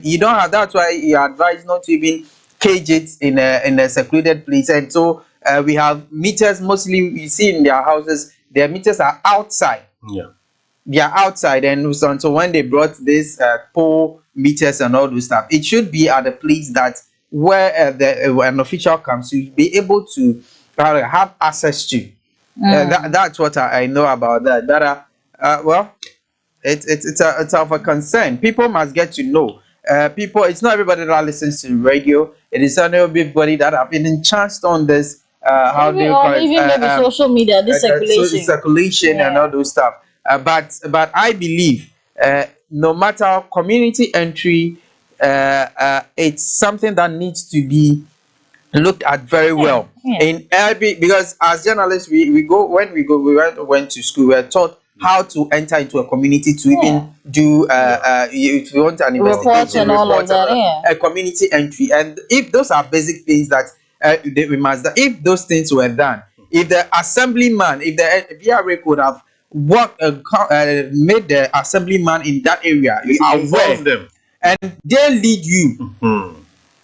You don't have. That's why you are advised not to even cage it in a secluded place. And so we have meters. Mostly you see in their houses, their meters are outside. Yeah. They are outside, and so when they brought this pole meters and all those stuff, it should be at a place that where an official comes to be able to have access to. That's what I know about that. But well, it's of a concern. People must get to know. People, it's not everybody that listens to radio. It is not everybody that have been enchanced on this. How do you call it? Even maybe social media, this Circulation and all those stuff. But I believe no matter community entry, it's something that needs to be looked at very well in every, because as journalists we go when we go we went to school, we are taught how to enter into a community to even do if you want an investigation and all of that, a community entry, and if those are basic things that we must, if those things were done, if the assemblyman, if the VRA could have made the assemblyman in that area aware them and they lead you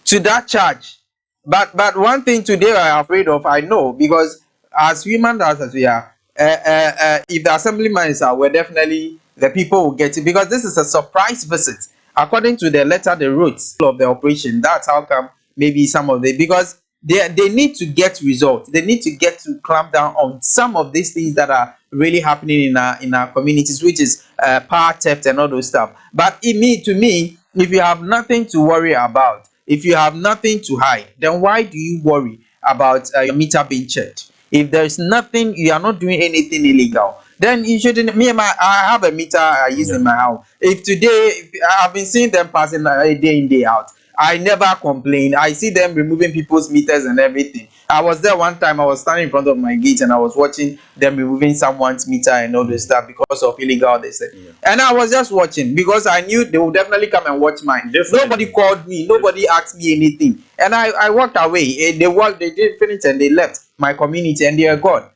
to that charge. But one thing today I'm afraid of, I know, because as human as we are, if the assemblyman is aware, definitely the people will get it, because this is a surprise visit. According to the letter they wrote of the operation, that's how come maybe some of the, because they need to get results. They need to get to clamp down on some of these things that are really happening in our communities, which is power theft and all those stuff. But to me, if you have nothing to worry about, if you have nothing to hide, then why do you worry about your meter being checked? If there is nothing, you are not doing anything illegal, then you shouldn't. I have a meter I use in my house. If today, I've been seeing them passing day in, day out. I never complain. I see them removing people's meters and everything. I was there one time. I was standing in front of my gate and I was watching them removing someone's meter and all this stuff because of illegal, they said. And I was just watching because I knew they would definitely come and watch mine. Nobody called me. Nobody asked me anything. And I walked away. They did finish and they left my community and they are gone.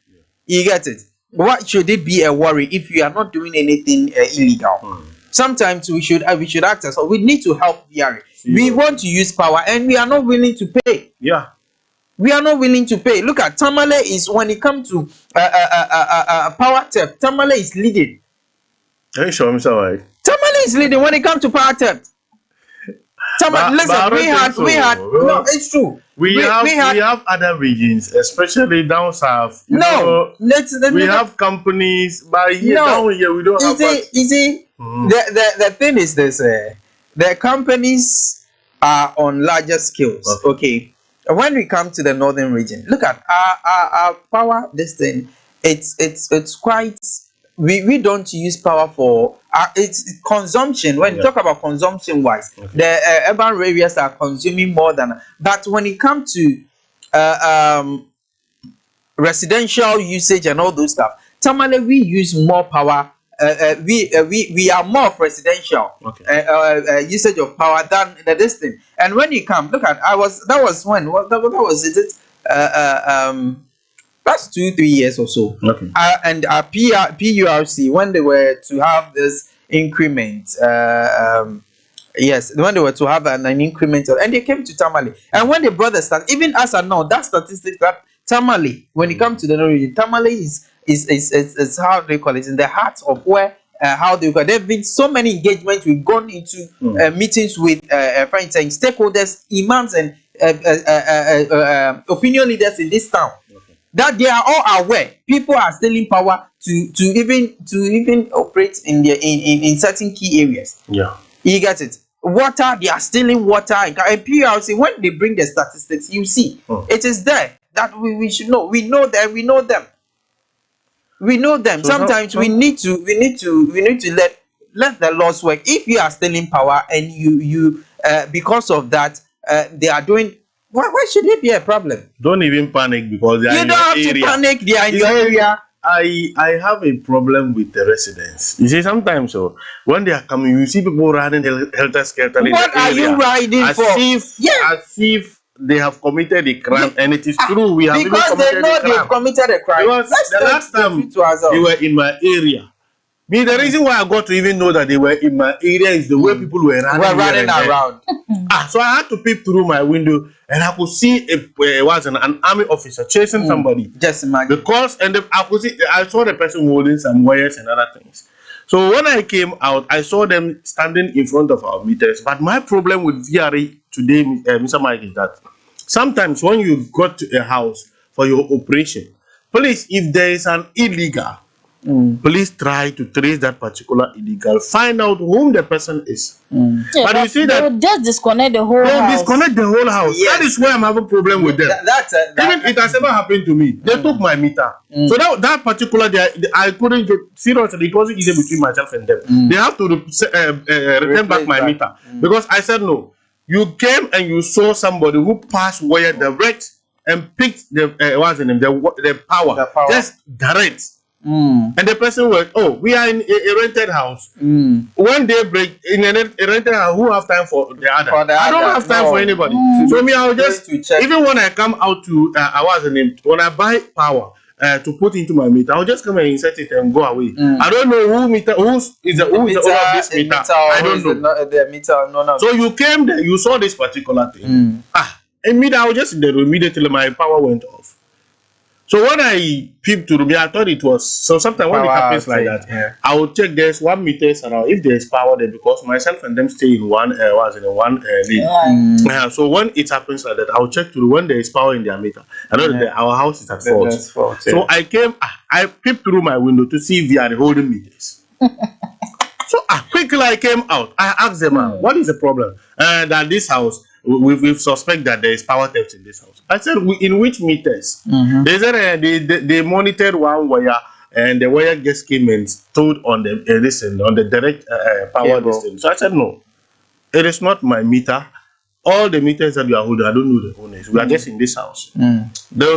You get it? What should it be a worry if you are not doing anything illegal? Sometimes we should act as well. We need to help VRA. We want to use power and we are not willing to pay. We are not willing to pay. Look at Tamale is, when it comes to power theft, Tamale is leading. Are you sure, Mr. White? Tamale is leading when it comes to power theft. Listen, we had no, it's true. We have other regions, especially down south. We have companies, but down here we don't have. You see, the thing is this: the companies are on larger scales. Okay. When we come to the northern region, look at our power. This thing, it's quite. We don't use power for it's consumption. When you talk about consumption wise, the urban areas are consuming more than. But when it comes to residential usage and all those stuff, Tamale we use more power. We are more of residential usage of power than the distance. And when you come, look at that was when what was it? That's 2-3 years or so. And our PURC, when they were to have this increment, yes, when they were to have an increment, and they came to Tamale, and when they brought the stat, even as I know that statistics that Tamale, when it comes to the region, Tamale is how they call it, in the heart of where how they call. There have been so many engagements. We've gone into meetings with stakeholders, imams, and opinion leaders in this town. That they are all aware people are stealing power to even operate in certain key areas. You get it? Water, they are stealing water, and PRC, when they bring the statistics, you see it is there that we should know. We know them. So sometimes we need to let the laws work. If you are stealing power and you because of that they are doing. Why should it be a problem? Don't even panic because they are in your area. You don't have to panic. They are in your area. I have a problem with the residents. You see, sometimes when they are coming, you see people running helter skelter. What are you riding for? As if they have committed a crime, and it is true. We have because they know they've committed a crime. Because the last time they were in my area, Me, the reason why I got to even know that they were in my area is the way people were running around. So I had to peep through my window and I could see an army officer chasing somebody. Just imagine. Because I saw the person holding some wires and other things. So when I came out, I saw them standing in front of our meters. But my problem with VRA today, Mr. Mike, is that sometimes when you got to a house for your operation, please, if there is an illegal, please try to trace that particular illegal. Find out whom the person is. Yeah, but you see they that would just disconnect the whole house. disconnect the whole house. Yes. That is where I'm having a problem with them. Even it has never happened to me. They took my meter. So that particular day, I couldn't get seriously. It wasn't easy between myself and them. They have to return back my meter because I said no. You came and you saw somebody who passed wire direct and picked the the power just direct. And the person was, we are in a rented house. When they break in a rented house, who have time for the other? I don't have time for anybody. So me, I'll just even when I come out to when I buy power to put into my meter, I'll just come and insert it and go away. I don't know who is the owner of this meter. I don't know the meter. No. So you came there, you saw this particular thing. Immediately, I was just in the room. Immediately, my power went off. So when I peeped to me, I thought it was sometimes when it happens like that, I will check there's 1 meter around if there is power there because myself and them stay in one lane. So when it happens like that, I will check to when there is power in their meter. I know that our house is at fault. So I peeped through my window to see if they are holding meters. So quickly I came out. I asked them, what is the problem? That this house. We suspect that there is power theft in this house. I said, in which meters? They said they monitored one wire and the wire just came and stood on the on the direct power distance. So I said, no, it is not my meter. All the meters that you are holding, I don't know the owners. We are just in this house.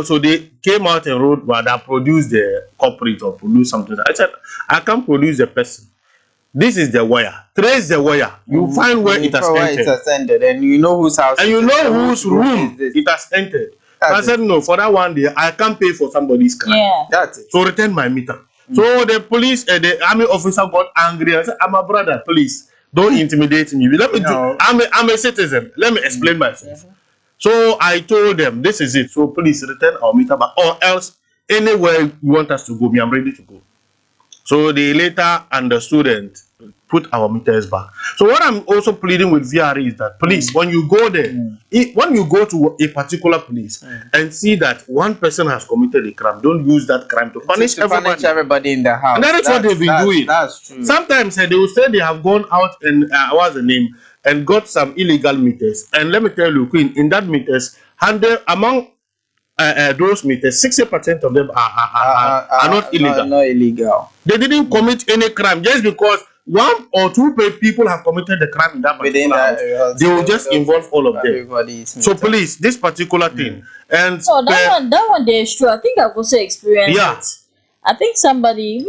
So they came out and wrote, that produced the culprit or produced something. I said, I can't produce the person. This is the wire. Trace the wire. You find where it has entered. And you know whose house. And you know whose room it has entered. So I said, no, for that one day, I can't pay for somebody's crime. Yeah. That's it. So return my meter. So the police, the army officer got angry. I said, I'm a brother, please. Don't intimidate me. Let me I'm a citizen. Let me explain myself. So I told them, this is it. So please return our meter back. Or else, anywhere you want us to go, I'm ready to go. So they later understood and put our meters back. So what I'm also pleading with VRA is that police, when you go there, when you go to a particular place and see that one person has committed a crime, don't use that crime to punish everybody in the house. And that is what they've been doing. That's true. Sometimes they will say they have gone out and and got some illegal meters. And let me tell you, Queen, in that meters, among those meters, 60% of them are not illegal. Not illegal. They didn't commit any crime just because 1 or 2 people have committed the crime in that particular house. They will just involve all of them. So please, this particular thing. And that one there is true. I think I've also experienced it. I think somebody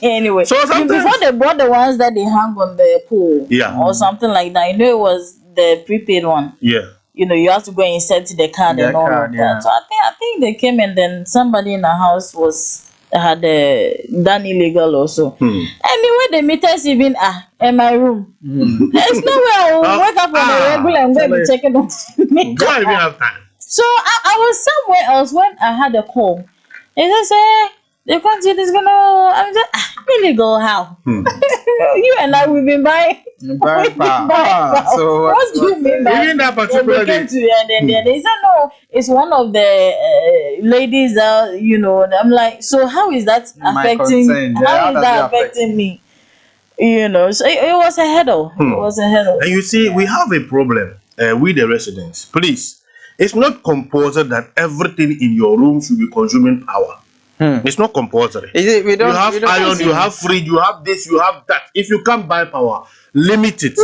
anyway. So before they bought the ones that they hang on the pole, or something like that, it was the prepaid one. You have to go and insert the card and all of that. So I think they came and then somebody in the house had done illegal also. Anyway, the meters even in my room. There's no way I will wake up on the regular and go and check it on the meter. Don't even have time. So I was somewhere else when I had a call. They just say the country is gonna. I'm just illegal. How? You and I we've been buying. Power. So what do you mean by even that particular they said no, it's one of the ladies I'm like, so how is that affecting? How is that affecting me? So it was a hurdle. It was a hurdle. And you see, we have a problem with the residents. Please, it's not compulsory that everything in your room should be consuming power. It's not compulsory. You have iron, you have fridge, you have this, you have that. If you can't buy power, limit it.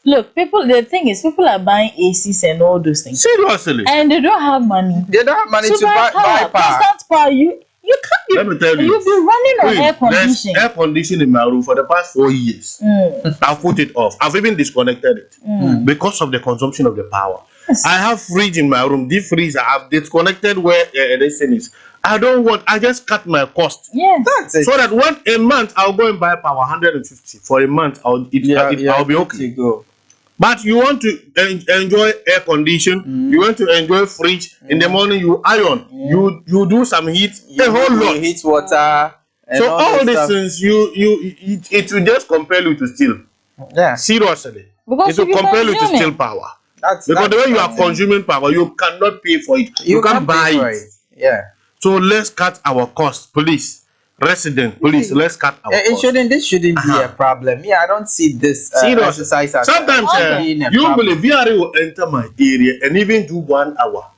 Look, the thing is, people are buying ACs and all those things. Seriously. And they don't have money. They don't have money to buy power. Constant power. You can't. Let me tell you. You've been running on air conditioning. There's air conditioning in my room for the past 4 years. I've put it off. I've even disconnected it because of the consumption of the power. I have fridge in my room. Deep freezer, I've disconnected where this thing is. I don't want. I just cut my cost. Yes. That's it. So that a month I'll go and buy power 150 for a month. I'll be okay. Go. But you want to enjoy air condition. You want to enjoy fridge. In the morning you iron. You do some heat. A whole lot. Heat water. So all these things it will just compel you to steal. Yeah. Seriously. Because it will compel you to steal power. Because the way you are consuming power, you cannot pay for it. You can't buy it. Yeah. So let's cut our costs, police, resident, police. Let's cut our costs. This shouldn't be a problem. Yeah, I don't see this exercise as sometimes you believe VRA will enter my area and even do 1 hour.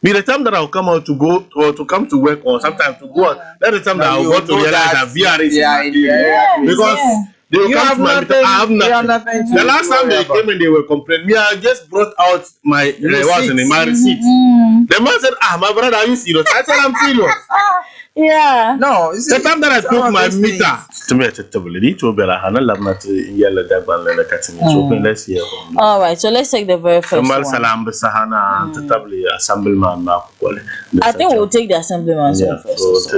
By the time that I'll come out to go or to come to work or sometimes to go out, that's the time that I'll go to realize that VRA is in my area. Because they will come to my meter. I have nothing. The last time they came and they were complaining, I just brought out my receipt. The man said, my brother, are you serious? I said, I'm serious. Yeah. No, the time that I took my meter. Let's hear. All right, so let's take the very first one. I think we'll take the assemblyman first.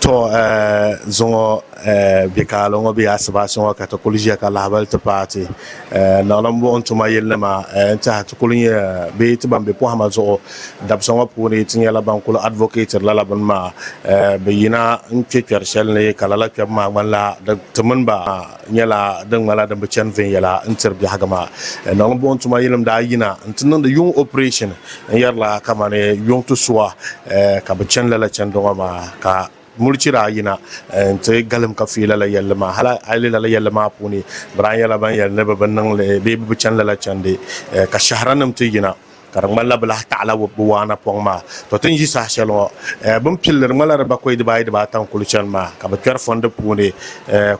To zongo Bekaali ngo bi asabasyon ka to kolija ka labal to party na lambo on to mayel ma ta to kolinya be to bambe po hamazo dabsongo puni tinya la bankul advocate la la ban ma be yina nke kershel ne kala la ke ma wala da tumun ba nyala dan mala da bicen ven yala inter bi hagama na lambo on to mayel da yina tunan da yung operation yarla kamane yung to suwa ka bicen la cen do ma ka mulchira yina te galam ka fila la yalla ma hala ali la yalla ma puni bran yalla ban yalla ba ban le be bu chan la chande ka shahranam te yina karang mala bala ta'ala wa buwana pong ma to tin ji sa shelo bum pillar mala ba koy de bay de ba tan kulchan ma ka ba kar fonde puni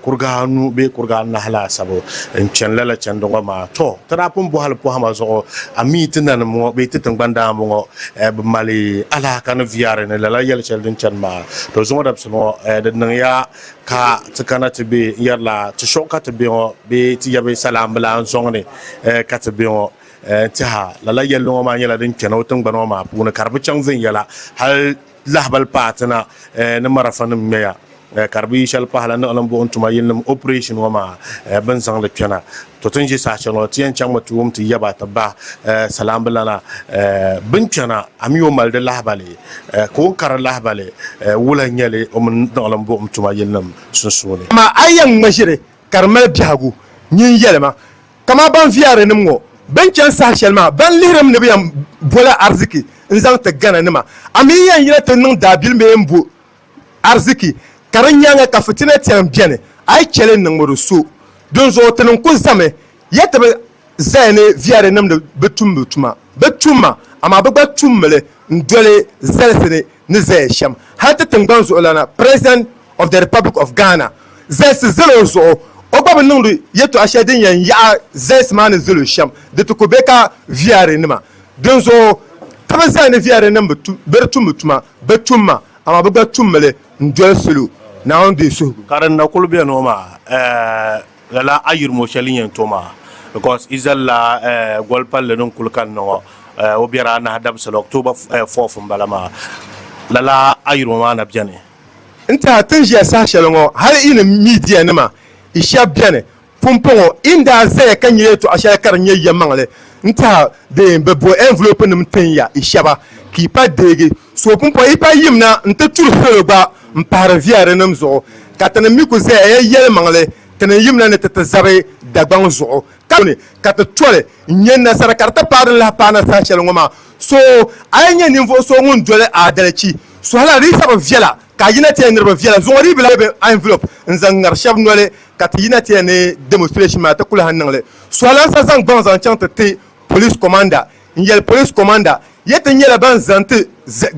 kurganu be kurgan na hala sabo en chan la chan do ma to tara pum bu hal po hama zo ami tinan mo be titan banda mo be mali ala kan viare ne la yel chel din chan ma to zo dab so de nan ya ka tsakana te be yarla to shoka te be ti yabe salam bala zongni ka te be tiha la yello ma yela din keno tun bano ma puna karbu changzin yela hal lahbal patna na marafan meya karbi shal pahla na lambo ontuma yelm operation wa ma ban sang le kena to tun ji sa chano tiyan chang matum ti yaba tabba salam bilana bin kena amiyo mal de lahbale ko kar lahbale wula nyale on na lambo ontuma yelm sunsune ma ayan mashire karmal bihagu nyin yelma kama ban fiare nimgo ben chan sa shelma ban liram ne biam bola arziki nzang te gana nima ami yan yira te nung dabil me mbu arziki karanyanga ka fitina tiam biene ay chele nang moru so don zo te nung ko zame yete be zane viare nam de betuma ama be batumle ndole zelsene ne zay sham hatta tangan zo lana president of the Republic of Ghana zes zelo zo oba nundu yeto ashadin yan ya zes man zulu sham de to kobeka viare nima donzo tabaza ne viare namba bertumutuma betuma ama buga tumele ndol sulu na on de so karan na kulbe no ma la ayir mo shalin toma because izalla golpal le non kulkan no obiara na hadab sal october 4 balama la ayir mo na bjane inta tanjiya sa shalongo har ina media nima isha biane pumpongo inda zaya kanye to asha karanye yamangle nta de bebo envelope nim tanya ishaba ki pa dege so pumpo ipa yimna nta turfelo ba mpara viare nam zo katana miku zaya yele mangle tana yimna ne tata zabe dagban zo kane kata tole nyenna sara karta par la pana sa chelongo ma so ayenya nimvo so ngun dole adalci so hala risa ba viela ka yina te nirba viela zongori bila be envelope nzangar shab nole kat yina te ne demonstration ma ta kula hanangle so hala sa zang ban zan chante te police commander nyel police commander yete nyela ban zante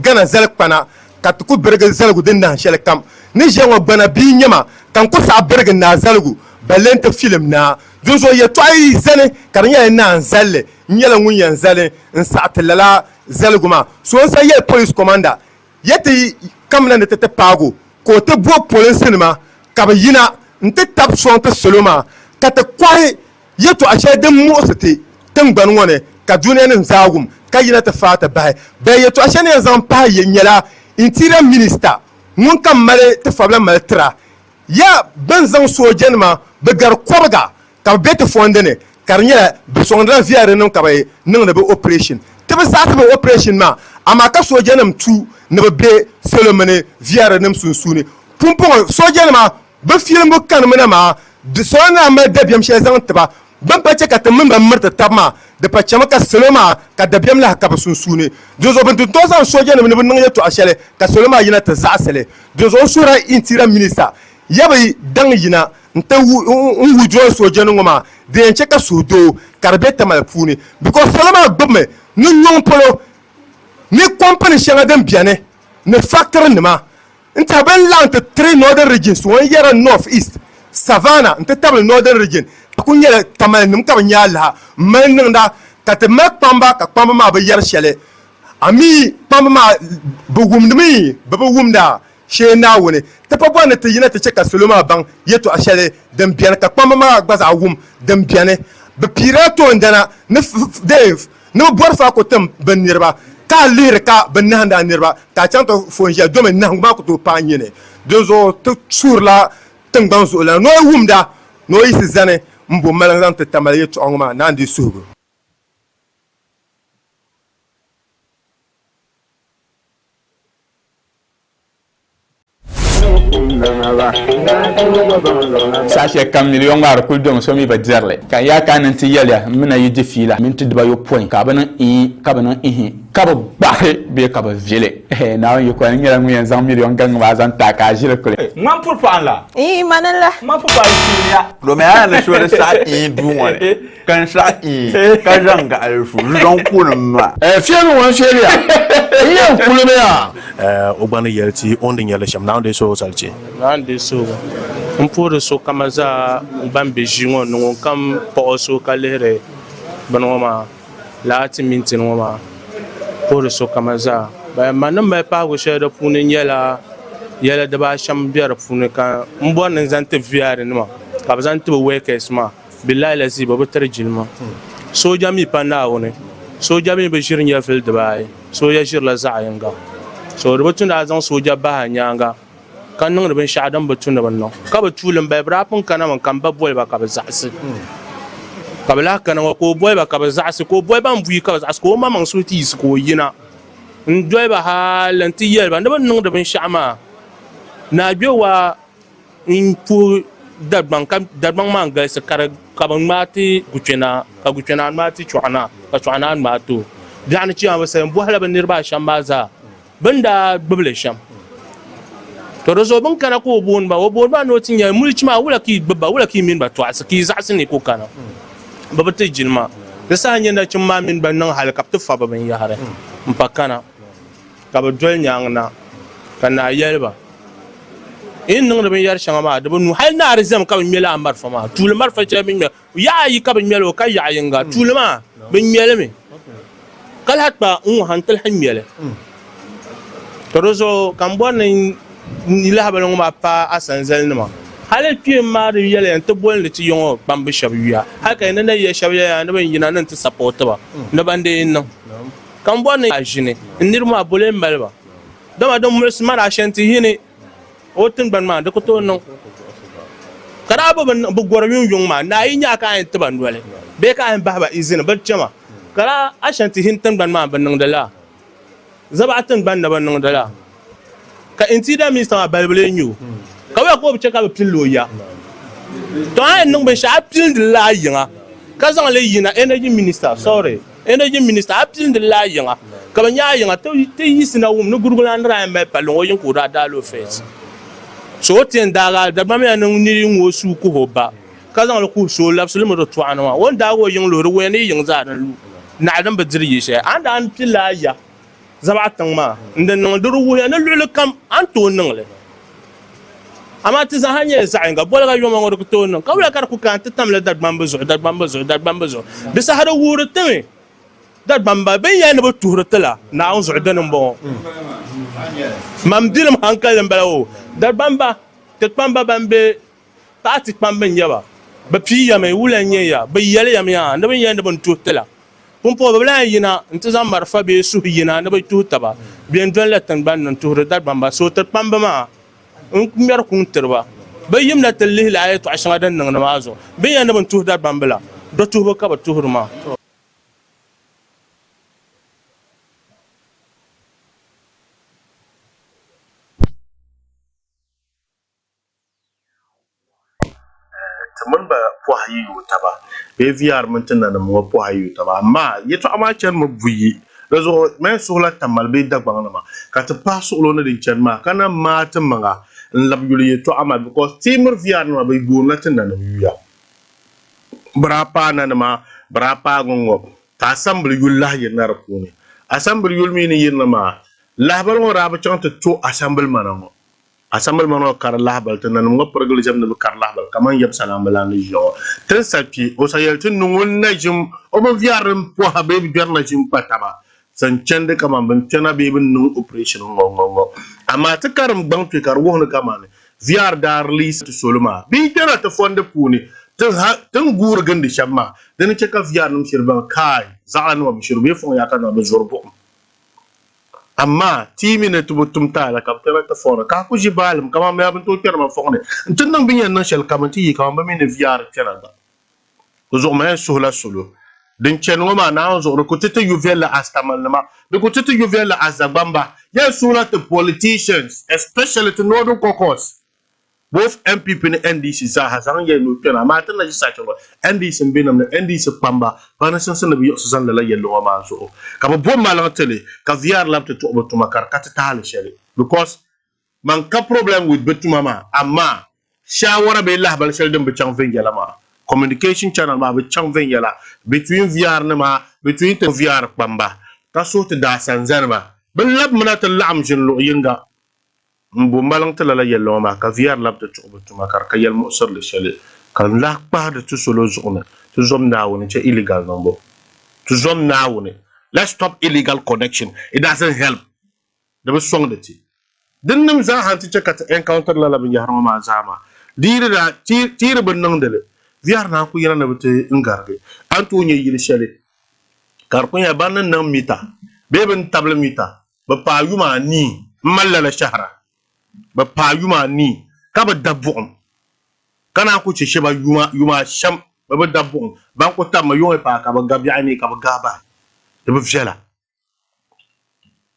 gana zel pana kat ku berge zelgu dinna shel kam ni jengo bana bi nyama kan ko sa berge na zelgu balente film na jozo ye toy zene karnya na zalle nyela ngun zale nsat lala zelgu ma so sa ye police commander yete kamna ne tete pago ko te bo police ma ka yina nte tap so te soloma ka te kwai yeto ashe din mu'siti tingban woni ka duniya nin zagum ka yina ta fata bai yeto ashe ne zan pa yenyala interior minister mun kan male ta fabla maltra ya ban zan sojen ma bagar korga ka beta fondene karnya bi songra viare non ka bay nin da operation ta ba sa ta operation ma amma ka sojenam tu ne be selomene viare nam sunsuni pumpon sojenama ba film bu kan mena ma de sona ma debiam she zan taba ban pace ka tamin ban murta tabma da pace maka seloma ka debiam la ka sunsuni jozo ban to san sojenam ne bin yato ashele ka seloma yina ta zasele jozo sura intira minister yabai dan yina nta wudro sojenum ma de enche ka sudo karbeta mal funi because seloma gbme nu nyong polo ni company shanga dem biane ne factory nima nta ben lant 3 northern regions one year north east savannah nta tabel northern region kunya tamal nim ka nyala man nda ka te mak pamba ka pamba ma ba yar shele ami pamba ma bu wumdmi ba wumda she na woni te pa bonna te yina te cheka soloma bang yeto ashele dem biane ka pamba ma gbaza wum dem biane be pirato ndana ne dave no borfa ko tem ben nirba ka lire ka ben nanda nirba ka chanto fonja do men nangba ko to panyene dozo to sur la tengban so la no wumda no isi zane mbo malan te tamale to ngoma nandi sugo sashe kam million war kul dong so mi ba zerle ka ya kan ti yele mina yidi fila min ti ba yo point ka bana ka ba bare be ka ba vile na yi ko ngera nguyen zan million gang ba zan ta ka jire kule man pour pas là manala man pour pas ya lo me ana so le sa du wale kan sa ka janga alfu jon kunma fienu wan sheria iyo kulube ya ogbana yelti ondin yele sham now de so salchi nande so on pour so kamaza bambe jingo no kam po so kalere banoma lati minti no ma pour so kamaza ba manam ba pa go shede punin yela da ba sham biyar punin kan mbon nan zante viare no ka zante wekes ma billahi lazi ba tarjilma soja mi pana woni soja mi be shirin ya fil da bai soja shir la za'ayanga so da batun da zan soja ba hanyanga kan nan da ban sha'adan batun da wannan ka ba tulun bai brafin kana man kan babboi ba ka ba za'si ka bala kana ko boy ba ka ba za'si ko boy ban buyi ka ba za'si ko ma man so ti is ko yina ndoi ba halan ti yel ba da ban nan da ban sha'ama na biyowa in pu dadban man ga se kar ka ban mati gucena ka gucena mati chuana ka chuana matu dan ci amma sai bu hala ban nirba sham baza banda bable sham to rozo ban kana ko bon ba no tin ya mulki ma wula ki babba wula ki min ba to asaki za su ne ko kana baba ta jinma da sa hanya da cin ma min ban nan halakapta fa ba ban ya hare mpakana ka ba dol nyangna kana yelba in nan da ban yar shanga ma da banu hal na arzam ka ban mela amar fa ma tul mar fa ce min ya yi ka ban melo ka ya yinga tul ma ban mele me kal hatba hantal han mele to rozo kan bonin ni la ba ngoma pa asan zalnima halal piye ma da yele ta bol da ti yongo bambe shabiya haka ina na ya shabiya na ban yina nan ta support ba na ban de nan kan bonin ajine nirma bole mbalba dama don mursma da shanti hine otin ban ma da ko to non kada ban bu gormin yung ma na yi nya ka yin taban dole be ka yin baba izina bar chama kala ashanti hintan ban ma ban nan dala zabatan ban da ban nan dala ka intida minister ma balbale nyu ka wa ko bi ka bi loya to ay nan ban sha pil de la yinga ka zan le yina energy minister sorry energy minister apil de la yinga ka ban ya yinga to yi sina wum no gurgulan ra me palon yin ko da dalo face so ten daga da ba me nan ni ngo su ko hoba ka zan ku so absolument mo to anwa won da go yin loro we ni yin za dan lu na dan ba ziri she an da an pilaya zabatan ma ndan nan duru wo ya na lulu kam an to nan le amma ti za hanya sa inga bola ga yoma ngoro to nan kawla kar ku kan tatam le dad bamba zo bisa hada wuro tame dad bamba ben ya na ba tuhur tala na an zo dan bon mam dilam hankal balawo dad bamba te bamba bambe ta ti bamba nyaba ba pi ya mai wulan ya ba yale ya miya da ban yanda ban tutala pun po bla yina nta zam marfa be su yina na ba tutaba bien don la tan ban nan tuhur dar ban ba so tar pamba ma in mer kun terba ba yimna talli la ayatu ashara dan nan namazo be yanda ban tuhur dar ban bla do tuba ka ba tuhur ma mun ba pohayi taba be VR mun tana na mu pohayi taba amma yeto ama chen mu buyi rezo men sohla tamal be dagbang na ma ka ta paso lo na din chen ma kana ma ta manga lab yuli yeto ama because timur VR na be go na tana na yuya brapa na ma brapa gongo ta assembly yulla yenar ko ne assembly yul mi ni yin ma labar mo raba chanta to assembly manango assemble mano kar lahbal tan nan ngo porgal jam na kar lahbal kaman yeb salam bala ni jo tan sapi o sayel tin ngun na jum o mo viarum po habe bi na jum pataba san chende kama ban tana be bin nun operation ngo amma ta karam bang to kar wo na kama ne viar dar lis to soluma bi tana ta fonde puni tan gur gandi shamma dan ce ka viar num shirban kai za'an wa bishirbe fon ya kana be zorbo amma timi ne tubutum ta la kaptera ta fora ka ku jibalum kama me abin to terma fone ntun nan bin yan shel kamanti kama ba min VR tenada zo ma suhla sulu din chen ngoma na zo ko tete yuvela astamal ma de ko tete yuvela azabamba ya sula to politicians especially to northern caucus both MPP and NDC za hazan ye no tena ma tan na jisa cholo NDC binam na NDC pamba bana san san bi yosu san la yello ma so ka bo malang tele ka VR lab to obotuma kar kat tal shele because man ka problem with betuma ma amma shawara be la bal shel dem be chang vengela ma communication channel ma be chang vengela between VR na ma between to VR pamba ta so te da san zanma ben lab mana ta lam jin lo yinga mbumbalang tala la yello ma ka VR lab to obotuma kar ka yel mo sur le shele kan la pa de tout solo journée to zom na woni che illegal number to zom na woni let's stop illegal connection it doesn't help the song the ti din nim za han ti check encounter la bin yar ma zama dire da tire bin nang dele VR na ku yana na bute ngarbe antu nye yiri shele kar ko ya ban nan mita beben table mita ba pa yuma ni malla la shahra ba pa yuma ni ka ba dabbu kana ku ci sheba yuma sham ba dabbu ban ko tamma yoy pa ka ba gabi ani ka ba gaba da ba fela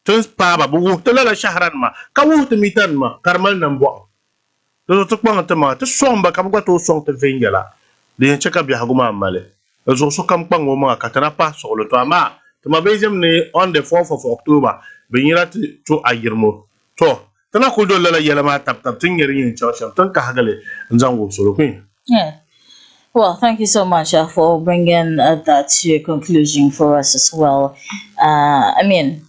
tun pa ba bu to la shahran ma ka wu to mitan ma karmal nan bo to to ko ngata ma to somba ka ba to song to vengela de en cheka bi haguma male zo so kam pango ma ka tana pa so lo to ama to ma bejem ne on the 4th of October be yira to ayirmo to tana ko do la yela ma tap tin yeri yin chawsham tan ka hagale nzango so lo queen. Yeah. Well, thank you so much for bringing that to a conclusion for us as well. I mean,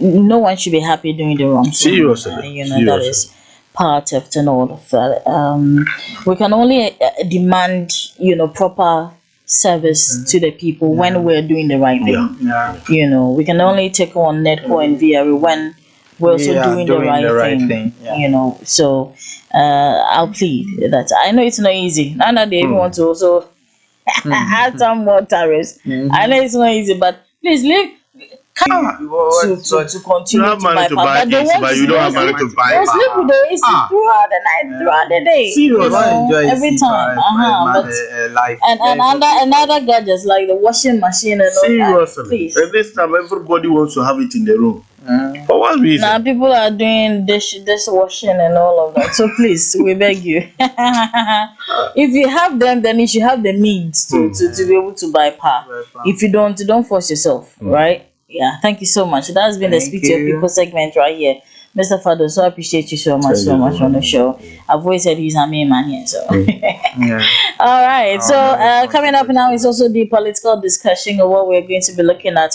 no one should be happy doing the wrong thing. Seriously. That is part of the all of that. We can only demand, proper service to the people when we're doing the right thing. Yeah. We can only take on Netco and VR when we're also doing the right thing. Yeah. So I'll plead that I know it's not easy. Now that they even want to also add some more tariffs. I know it's not easy, but please leave. To continue you have money to buy AC, but you don't have money to buy those sleep with the AC throughout the night, throughout the day. Seriously. Every time. But life. and another gadgets like the washing machine and all that. Seriously. Please. And this time everybody wants to have it in their room. For what reason? Now people are doing dishwashing and all of that. So please, we beg you. If you have them, then you should have the means to be able to buy power. If you don't force yourself, right? Yeah, thank you so much. That has been the Speak to Your People segment right here. Mr. Fado, so I appreciate you so much on the show. I've always said he's a main man here, so. All right, so coming up now is also the political discussion of what we're going to be looking at.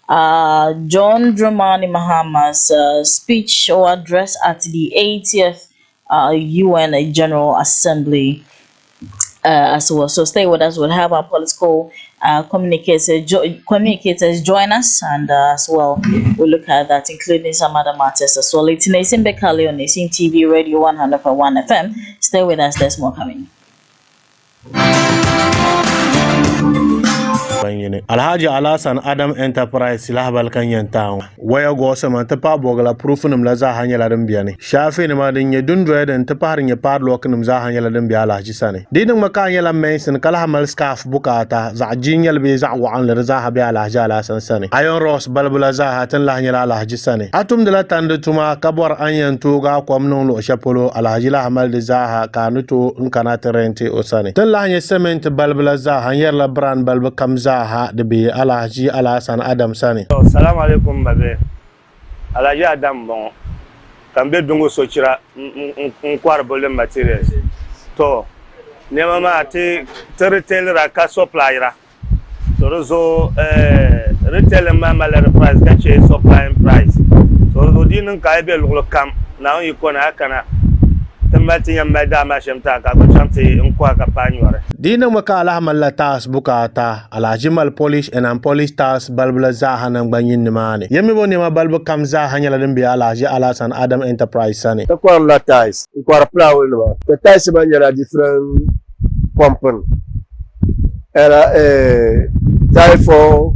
John Dramani Mahama's speech or address at the 80th UN General Assembly as well. So stay with us. We'll have our political communicators join us, and as well we'll look at that, including some other matters as well. It's Neesim Bekaali on Neesim TV Radio 100.1 FM. Stay with us. There's more coming. Alhaji Alasan Adam Enterprise lahbal kan yantawo waya go sama ta pa bogala proofunum la za hanya la dambiya ne shafe ne ma din ya dundoya da ta par nya par lokunum za hanya la dambiya Alhaji sane dinin maka nya la mensin kala hamal skaf bukata za jinyal be za wa an la za ha be Alhaji Alasan sane ayon ros balbula za ha tan la hanya la Alhaji sane atum de la tande tuma kabor an yanto ga komnon lo shapolo Alhaji la hamal de za ha kanuto in kana terente o sane tan la hanya cement balbula za hanya la brand balbu kamza ha da bi Alhaji Alasan Adam sane. Assalamu alaikum babe. Alhaji Adam bon. Kambe dungo sochira nkwar bole materials. To nema ma ati retail ra ka supply ra. To rozo retail ma malere price ka che supply price. To rozo dinin ka be lo kam na on yikona akana. Tambati yamba da ma shemta ka ko chamti nkwa ka panyware. Dina maka alhamdulillah tas bukata Alhaji mal polish and unpolished tas balbula za hanan banyin nimane yemi boni ma balbu kam za hanya la dembi Alhaji Alasan Adam Enterprise sane ta kwar la tais kwar flower no the tais ba nyara different company era typho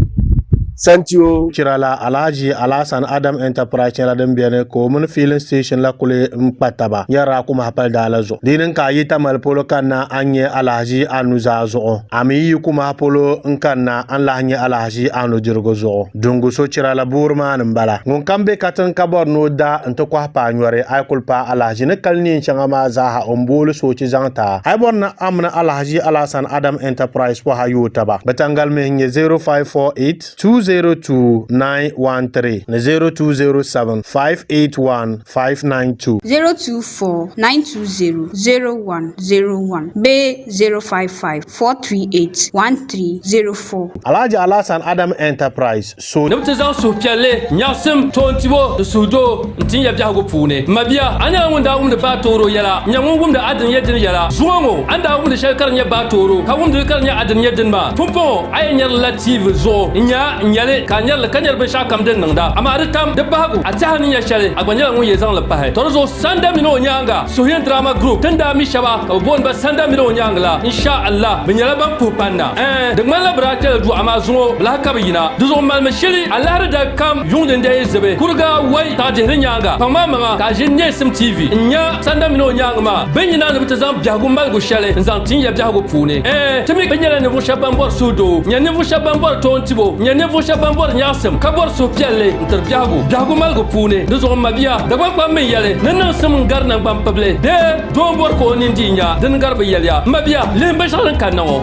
Santio Chirala Alhaji Alasan Adam Enterprise la dembi ne ko mun filling station la kule mpataba yara kuma hapal dalazo dinin ka yita mal polo kanna anye Alhaji anuza zo ami kuma polo nkanna an la anye Alhaji anu dirgo zo dungu so chirala burma nambala ngon kambe katan kabor no da nto kwa pa nyware ay kulpa Alhaji ne kalni changa ma za ha ombolo so ci zanta ay borna amna Alhaji Alasan Adam Enterprise wa hayuta ba batangal me 0548 202-913 0207-581-592 024-920-0101 B055-438-1304 Alhaji Alasan Adam Enterprise so Nabtazan so piale Neesim tontibo de sudo ntinya bya go pune mabia anya wunda wumda batoro yala nya wumda adin yedin yala zuwango anda wumda shekar nya batoro ka wumda kar nya adin yedin ma pumpo ayenya lative zo nya nyale kanyal kanyal be shakam den nangda amari tam de bahagu atahani nya shale agbanyal ngu yezan la pahe torzo sanda mino nyanga Suhien Drama Group tanda mi shaba ka bon ba sanda mino nyanga la insha Allah binyala ban popanda de mala brata du amazo la kabina duzo mal mashiri Allah da kam yungden de zebe kurga wai ta de nyanga pama mama ka jin Neesim TV nya sanda mino nyanga ma benyina ne bitazam byagu mal go shale nzan tin ya byagu pune timi benyala ne vo shaban bor sudo nya ne vo shaban bor tontibo nya ne vo shaban bor Neesim kabor so pialle nter byagu mal go pune duzo mabia da kwa men yale nan sim garna bam pable de do bor ko ni dinya den garba yalya mabia lembe shalan kanawo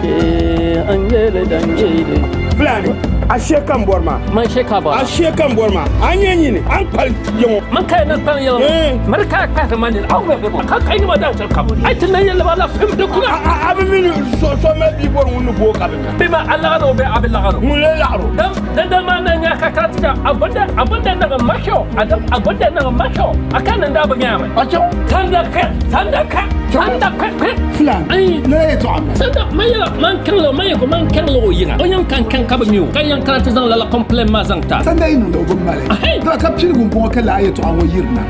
angele dangele Fulani ashe kan borma man sheka ba ashe kan borma anyenyi ne an pal yomo man kai na pan yalo marka ka man au be ka kai ni madan sarka ai tin nan yalla bala fim da kuna abi min so me bi bor wonu bo ka be ma Allah ro be abi lagaro mun le lagaro dan ma nan ya ka ta abanda na masho adam abanda na masho akan nan da ba nyama acho tanda ka Fulani ai ne to am sanda mayala man kallo yinga onyan kan ka ba nyu kan karata zan lala komplem ma zan ta sanda inu da gun male da ka cin gun ko kala ayeto an wayirna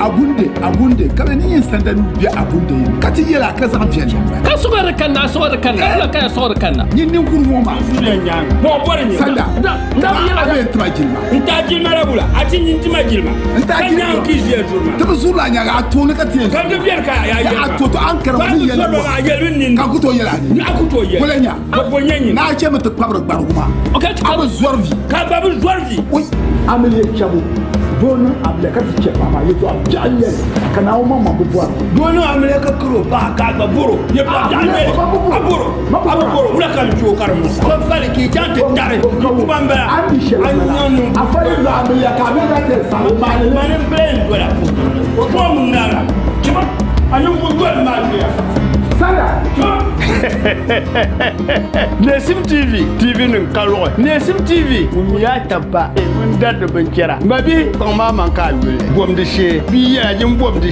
agunde kabe ni sanda bi agunde ka ti yela ka zan fiye ka so ga kan na Allah ka so ga kan nin kun mo ma zuriya nyanga mo bore ni sanda da yela abe trajilma nta jilma rabula ati nin tima jilma nta jilma ki je jurma to zula nyanga to ne ka ti kan ga biyar ka ya to an karba ni yela ka ku to yela ni aku to yela bolenya bolenya na ce mata kwabar barguma abu zorvi ka babu zorvi oui amele chabu dono amele ka ti chepa ma yeto ajalle kana o mama bubwa dono amele ka kuro ba ka ba buro ye ba ajalle aburo ula ka mi ko kar musa ko fali ki jante tare kuma mbara anyonu afari za amele ka me ka te sa ma ne brain gola ko mun nara chima anu ko gol ma ya Sanda Neesim TV nin kalo Neesim TV ya tabba mun da bankira mabi kan ma man ka yule bom de she bi ya jin bom de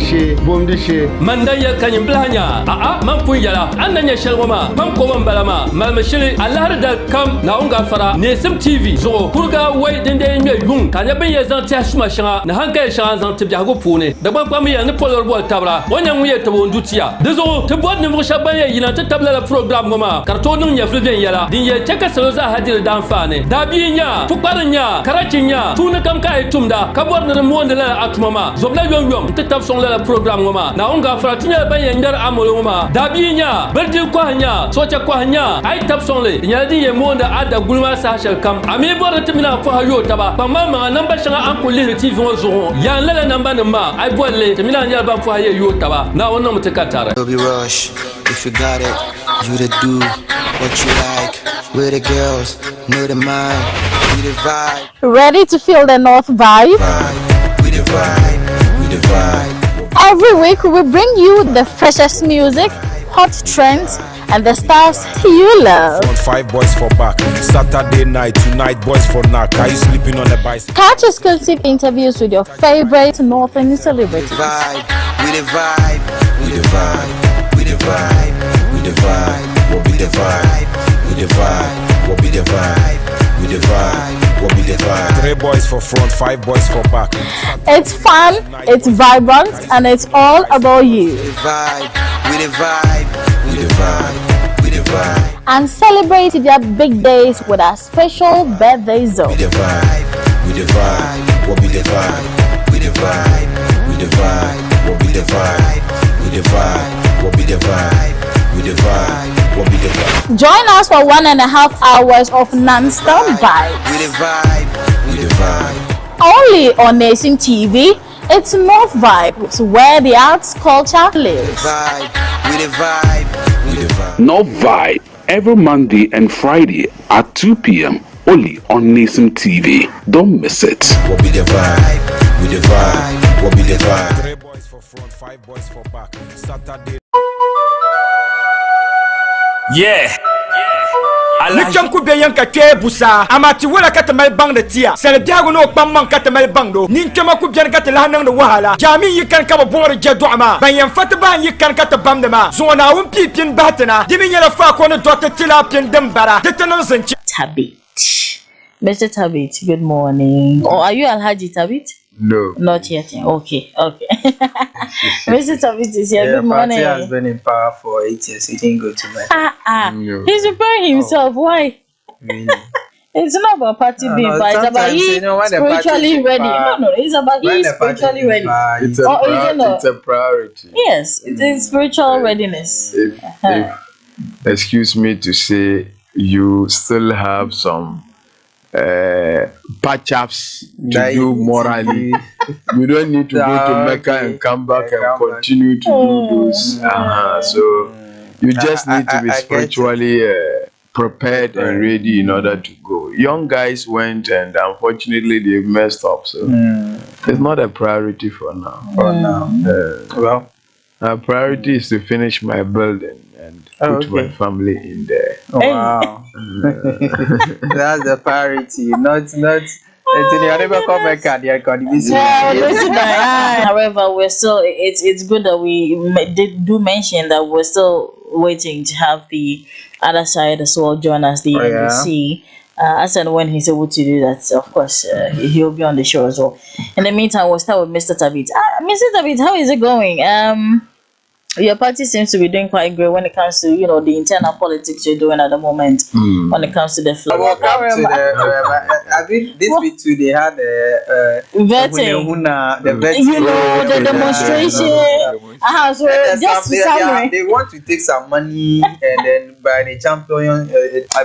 she man da ya kan blanya a man fu yala annan ya shalgoma man ko man balama mal mashiri Allah da kam na unga fara Neesim TV zo kurga wai din da yin yun kan ya bin ya zan ta shuma shanga na hanka ya shanga zan tibja go fune da ban kwami ya ni polor bol tabra wannan mu ya tabo ndutiya da zo tibot ni mu shaban ya yina ta tabla program goma kartonun ya flivien yala din ye cheka saloza hadir dan fane da binya fukbarnya karachinya tuna kam kai tumda kabor na monde la atmama zobla yom yom tetap song la program goma na onga fratinya ban yandar amolo goma da binya berdi ko hanya socha ko hanya ai tap song le nya din ye monde ada gulma sa shal kam ami bor timina fo hayo taba pamama namba shanga an kulli tv zo ya la namba namba ai bolle timina nya ban fo hayo yo taba na wannan mutakatara Baby rush, if you got it, you to do what you like. We're the girls, know the mind, we the vibe. Ready to feel the North vibe? We the vibe, we the vibe. Every week we bring you the freshest music, hot trends, and the stars you love. 5 boys for back. Saturday night, tonight boys for knock. Are you sleeping on the bicycle? Catch exclusive interviews with your favorite Northern celebrities. We the vibe, we the vibe, we the vibe, we the vibe, what be the vibe, we the vibe, what be the vibe, we the vibe, what be the vibe. 3 boys for front, 5 boys for back. It's fun, it's vibrant, and it's all about you. We the vibe, we the vibe, we the vibe, we the vibe. And celebrate your big days with our special birthday zone. We the vibe, we the vibe, what be the vibe, we the vibe, we the vibe, what be the vibe, we the vibe, what be the vibe, we the vibe, what be the vibe. Join us for 1.5 hours of non-stop vibes. We the vibe, we the vibe. Only on Neesim TV. It's North Vibe. It's where the arts culture lives. Vibe, we the vibe, we the vibe. North Vibe every Monday and Friday at 2 p.m. only on Neesim TV. Don't miss it. What be the vibe? We the vibe. What be the vibe? 3 boys for front, 5 boys for back. Saturday. Yeah. Nikam ku be yanka twe busa amati wala katamal bang de tia sel biago no pamman katamal bang do ninkama ku bian katal hanan do wahala jami yikan ka bor jadu ama ban yan fatba yikan katabam de ma zona won pipin batana dimi yala fa ko no dot tila pin dembara detanon zanci Tabit. Mr. Tabit, good morning. Or are you Alhaji Tabit? No. Not yet. Okay. Mr. Tabit is here. Good morning. The party has been in power for 8 years. He didn't go to bed. No. He's preparing himself. Why? Really? It's not about party being power. It's about he spiritually ready. No. It's about he spiritually ready. It's a priority. Yes, it is spiritual readiness. If, excuse me to say, you still have some patch-ups to do morally. You don't need to go to Mecca and come back and continue to do those. So you just need to be spiritually prepared and ready in order to go. Young guys went and unfortunately they messed up. So it's not a priority for now. Well, our priority is to finish my building and put my family in there. Oh, wow. That's the priority, not however, we're still it's good that we do mention that we're still waiting to have the other side as well join us, the NBC. As and when he's able to do that, of course, he'll be on the show as well. In the meantime, we'll start with Mr. Tabit. Mr. Tabit, how is it going? Your party seems to be doing quite great when it comes to, the internal politics you're doing at the moment. When it comes to the flow. I think this week too they had vetting. The vetting. The demonstration. So just to summary. They want to take some money and then by the champion,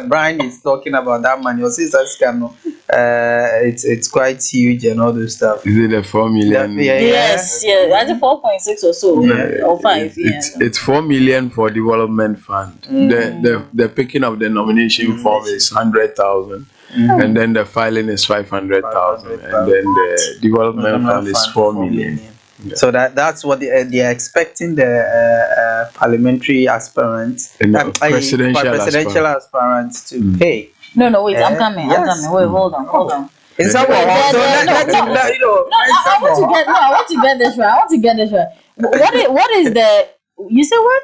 Brian is talking about that money. Your sister scam. It's quite huge and all those stuff. Is it a 4 million? Yes, I think 4.6 or so, or 5. It's 4 million for development fund. The picking of the nomination form is 100,000, and then the filing is 500,000, and then the development fund is 4 million. Yeah. So that's what they're expecting the parliamentary aspirants, presidential aspirants to pay. No, wait, I'm coming. Wait, hold on. In some way, I want to get this right. What is the? You say what?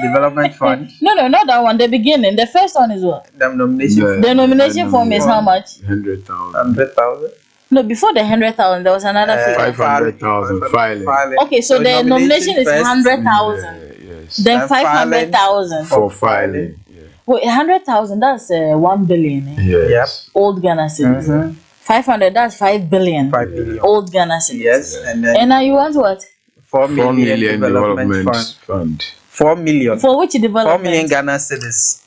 Development fund. No, not that one. The beginning. The first one is what? The nomination. The nomination form is how much? 100,000. 100,000. No, before the 100,000, there was another figure. 500,000 filing. Okay, so the nomination is 100,000. Yes. Then 500,000 for filing. Wait, 100,000, that's 1 billion. Yes. Old Ghana cedis. 500, that's 5 billion. 5 billion. Old Ghana cedis. Yes, and then. And now you want what? 4 million development fund. 4 million. For which development? 4 million Ghana cedis.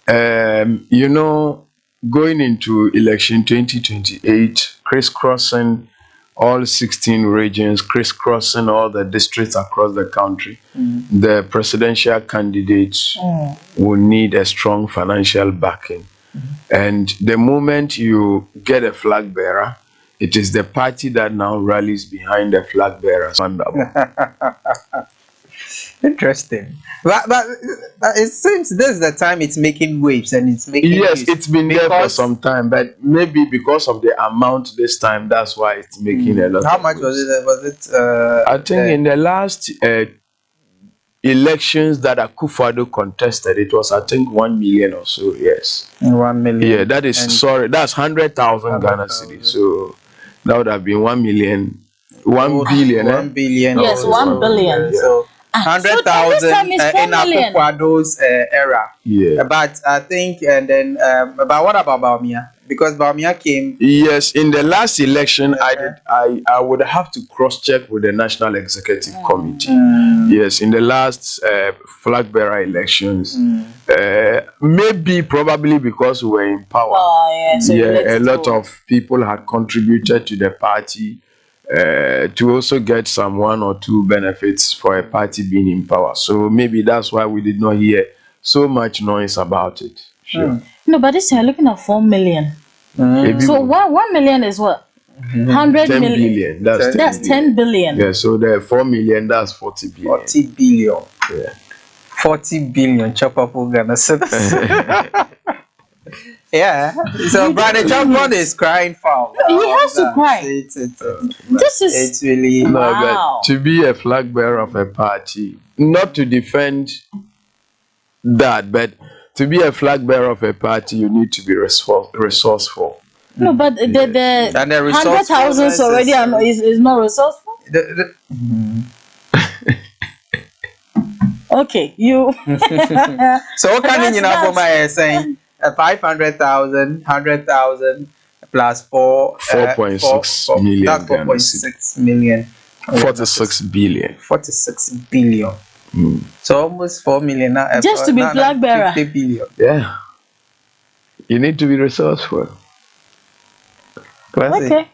Going into election 2028, crisscrossing all 16 regions, crisscrossing all the districts across the country, the presidential candidates will need a strong financial backing. And the moment you get a flag bearer, it is the party that now rallies behind the flag bearer. Interesting. But it seems this is the time it's making waves and it's making Yes, news. it's been there for some time, but maybe because of the amount this time, that's why it's making a lot. How of much waves. was it? I think in the last elections that Akufo-Addo contested, it was I think 1 million or so. Yes. 1 million. Yeah, that is that's 100,000 Ghana cedis. So that would have been 1 million, 1 billion. 1 billion. Yes, 1 billion. So 100,000 is 4 in million. Akufo-Addo's era. Yeah. But I think, and then, but what about Bawumia? Because Bawumia came. Yes, in the last election, I would have to cross-check with the National Executive Committee. Yes, in the last flag bearer elections, probably because we were in power. So a lot of people had contributed to the party to also get some 1 or 2 benefits for a party being in power. So maybe that's why we did not hear so much noise about it. Sure. No, but this you're looking at 4 million. So 1 million is what? 100 10 million. billion. That's 10 billion. Yeah, so the 4 million, that's 40 billion. 40 billion. Yeah. 40 billion chop up Ghana cedis. Yeah. So Brother John God is crying foul. He has to cry. This is It's really No, wow. but to be a flag bearer of a party, not to defend that, but to be a flag bearer of a party, you need to be resourceful. No, but the 100,000 already is not resourceful. Okay, you. So what can you know for my saying 500,000, 100,000 plus 4.6 million. That's 4.6 million. 46 billion. 46 billion. So almost 4 million now. Just to be flag bearer. 50 billion. Yeah. You need to be resourceful. Okay.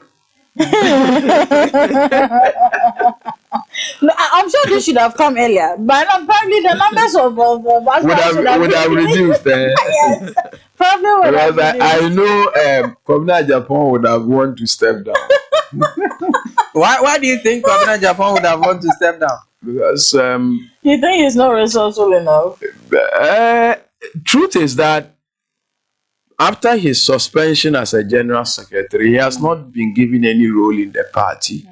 No, I'm sure this should have come earlier, but apparently the numbers of would have reduced. Yes, probably would have reduced. I know Governor Japan would have wanted to step down. Why do you think Governor Japan would have wanted to step down? Because you think he's not resourceful enough? Truth is that after his suspension as a general secretary, he has not been given any role in the party.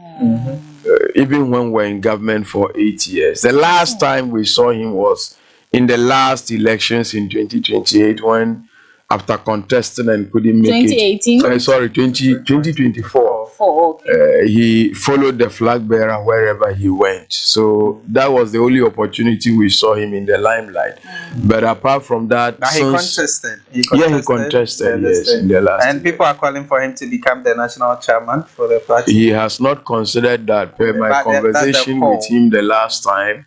Even when we're in government for 8 years. The last time we saw him was in the last elections in 2028 when, after contesting and couldn't make 2024. He followed the flag bearer wherever he went. So that was the only opportunity we saw him in the limelight. But apart from that, he contested. He contested, yes, in the last. And people are calling for him to become the national chairman for the party. He has not considered that. Per my conversation with him the last time,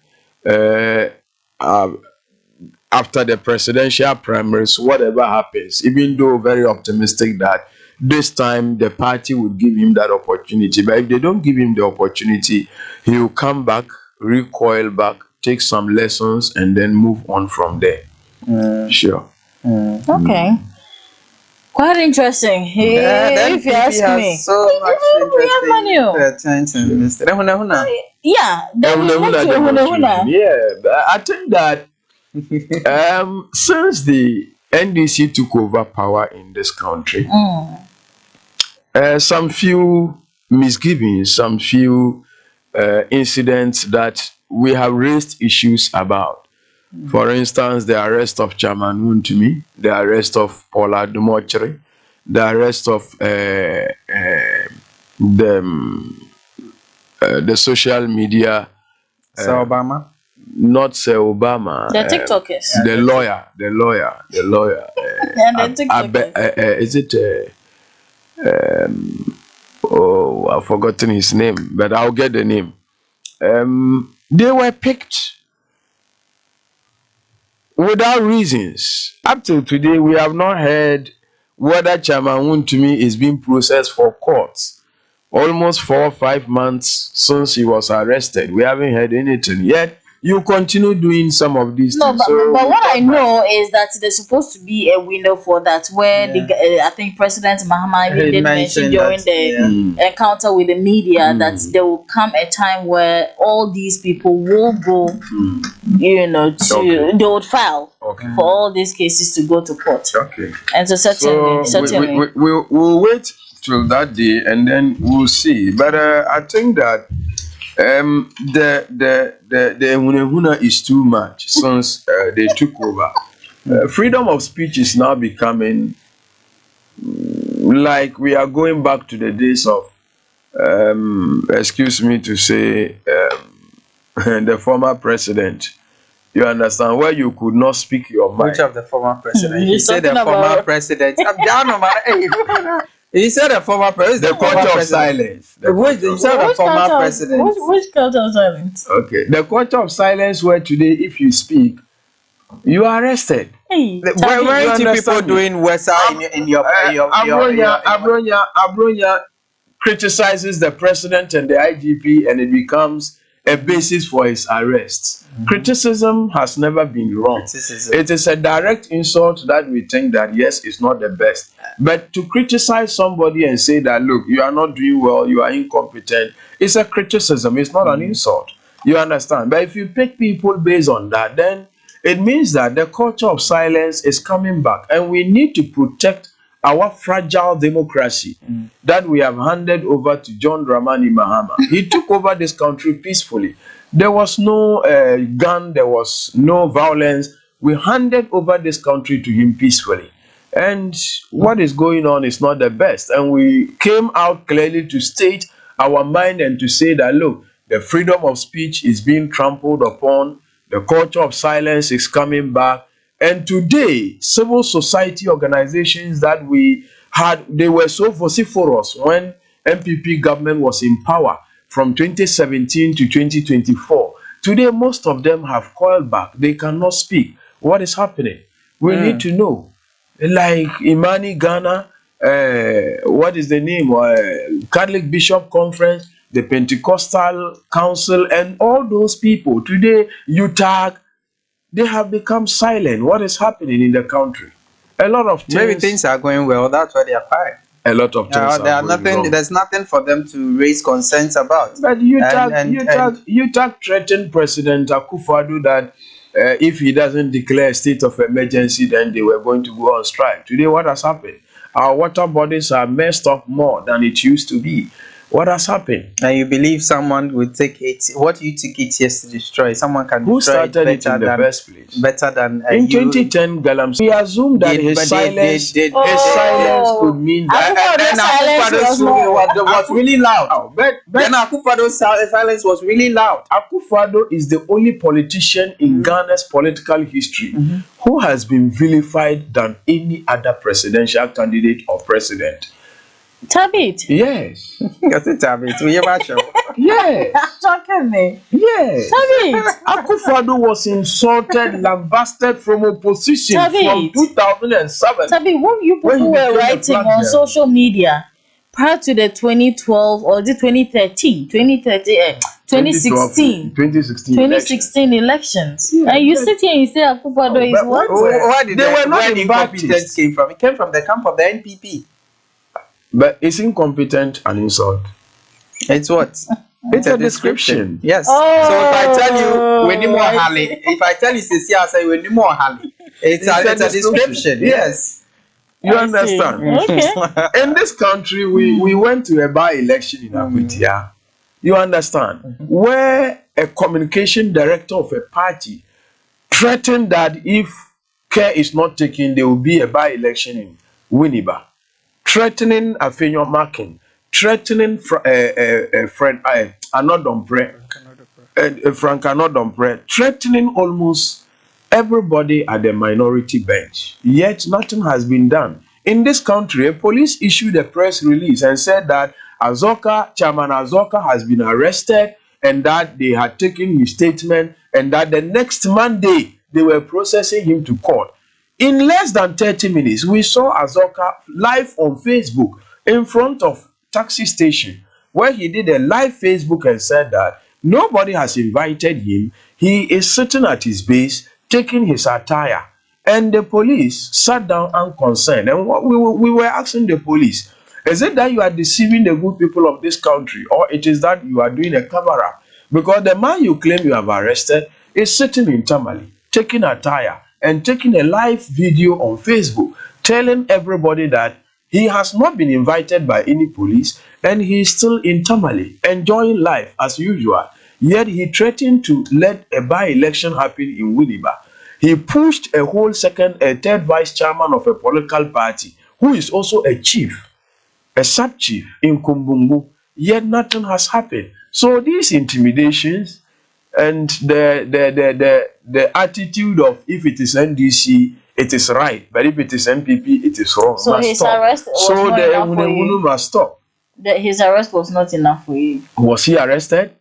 after the presidential primaries, whatever happens, even though very optimistic that this time the party would give him that opportunity. But if they don't give him the opportunity, he will come back, recoil back, take some lessons, and then move on from there. Sure. Okay. Quite interesting. If you ask me. So much interesting. Yeah. I think that since the NDC took over power in this country, some few misgivings, some few incidents that we have raised issues about. For instance, the arrest of Chairman Wuntumi, the arrest of Paula Dumocheri, the arrest of the social media Obama. not Sir Obama. The TikTokers. The lawyer. And the TikTokers. Is it? Oh, I've forgotten his name, but I'll get the name. They were picked without reasons. Up till today, we have not heard whether Chairman Wontumi is being processed for courts. Almost 4 or 5 months since he was arrested. We haven't heard anything yet. You continue doing some of these things. But what I know is that there's supposed to be a window for that where I think President Mahama even did mention during the encounter with the media that there will come a time where all these people will go, they would file for all these cases to go to court. Okay. And so certainly. We'll wait till that day and then we'll see. But I think that the hunahuna is too much since they took over. Freedom of speech is now becoming like we are going back to the days of, excuse me to say, the former president. You understand, where you could not speak your mind. Which of the former president? He said the former president. He said the former president. The culture of silence. You said the former president. Which culture of silence? Okay. The culture of silence where today, if you speak, you are arrested. Hey, weren't you people doing Wesa in your Abronya criticizes the president and the IGP and it becomes a basis for his arrest. Criticism has never been wrong. It is a direct insult that we think that yes, it's not the best. But to criticize somebody and say that, look, you are not doing well, you are incompetent, it's a criticism, it's not an insult. You understand? But if you pick people based on that, then it means that the culture of silence is coming back. And we need to protect our fragile democracy that we have handed over to John Dramani Mahama. He took over this country peacefully. There was no gun, there was no violence. We handed over this country to him peacefully. And what is going on is not the best. And we came out clearly to state our mind and to say that, look, the freedom of speech is being trampled upon. The culture of silence is coming back. And today, civil society organizations that we had, they were so vociferous when MPP government was in power from 2017 to 2024. Today, most of them have coiled back. They cannot speak. What is happening? We need to know. Like Imani Ghana, what is the name? Catholic Bishop Conference, the Pentecostal Council, and all those people. Today, UTAG, they have become silent. What is happening in the country? A lot of things. Maybe things are going well. That's why they are quiet. A lot of things. There's nothing for them to raise concerns about. But UTAG threatened President Akufo-Addo that if he doesn't declare a state of emergency, then they were going to go on strike. Today, what has happened? Our water bodies are messed up more than it used to be. What has happened? And you believe someone would take it? What you took it years to destroy? Someone can Who destroy started it in the first place? Better than in 2010, Galamsey. We assumed that his silence could mean that. And then Akufo-Addo's was really loud. Then Akufo-Addo's silence was really loud. Akufo-Addo is the only politician in Ghana's political history who has been vilified than any other presidential candidate or president. Tabit. Yes. That's it, Tabit. We have show. Yes. Yes. Tabit. Akufo-Addo was insulted, lambasted from opposition from 2007. Tabit, what you people were writing on social media prior to the 2012 or the 2016 elections. And you sit here and you say Akufo-Addo is what? Where did the incompetence came from? It came from the camp of the NPP. But is incompetent an insult? It's what? It's a description. Yes. So if I tell you we need more Hali, if I tell you Cecilia, I say we need more Hali. It's a description. Yes. You understand? Okay. In this country, we went to a by-election in Abuja. You understand? Where a communication director of a party threatened that if care is not taken, there will be a by-election in Winneba. Threatening Afenyo Markin, threatening friend Anodombre, and Frank Anodompre threatening almost everybody at the minority bench. Yet nothing has been done. In this country, a police issued a press release and said that Chairman Azoka has been arrested and that they had taken his statement and that the next Monday they were processing him to court. In less than 30 minutes, we saw Azoka live on Facebook in front of taxi station where he did a live Facebook and said that nobody has invited him. He is sitting at his base, taking his attire. And the police sat down unconcerned. And we were asking the police, is it that you are deceiving the good people of this country, or it is that you are doing a cover-up? Because the man you claim you have arrested is sitting in Tamale, taking attire, and taking a live video on Facebook, telling everybody that he has not been invited by any police, and he is still in Tamale, enjoying life as usual. Yet he threatened to let a by-election happen in Winneba. He pushed a third vice chairman of a political party, who is also a chief, a sub-chief in Kumbungu, yet nothing has happened. So these intimidations and the attitude of if it is NDC, it is right, but if it is NPP, it is wrong. So his arrest was not enough for you? Must stop. His arrest was not enough for you? Was he arrested?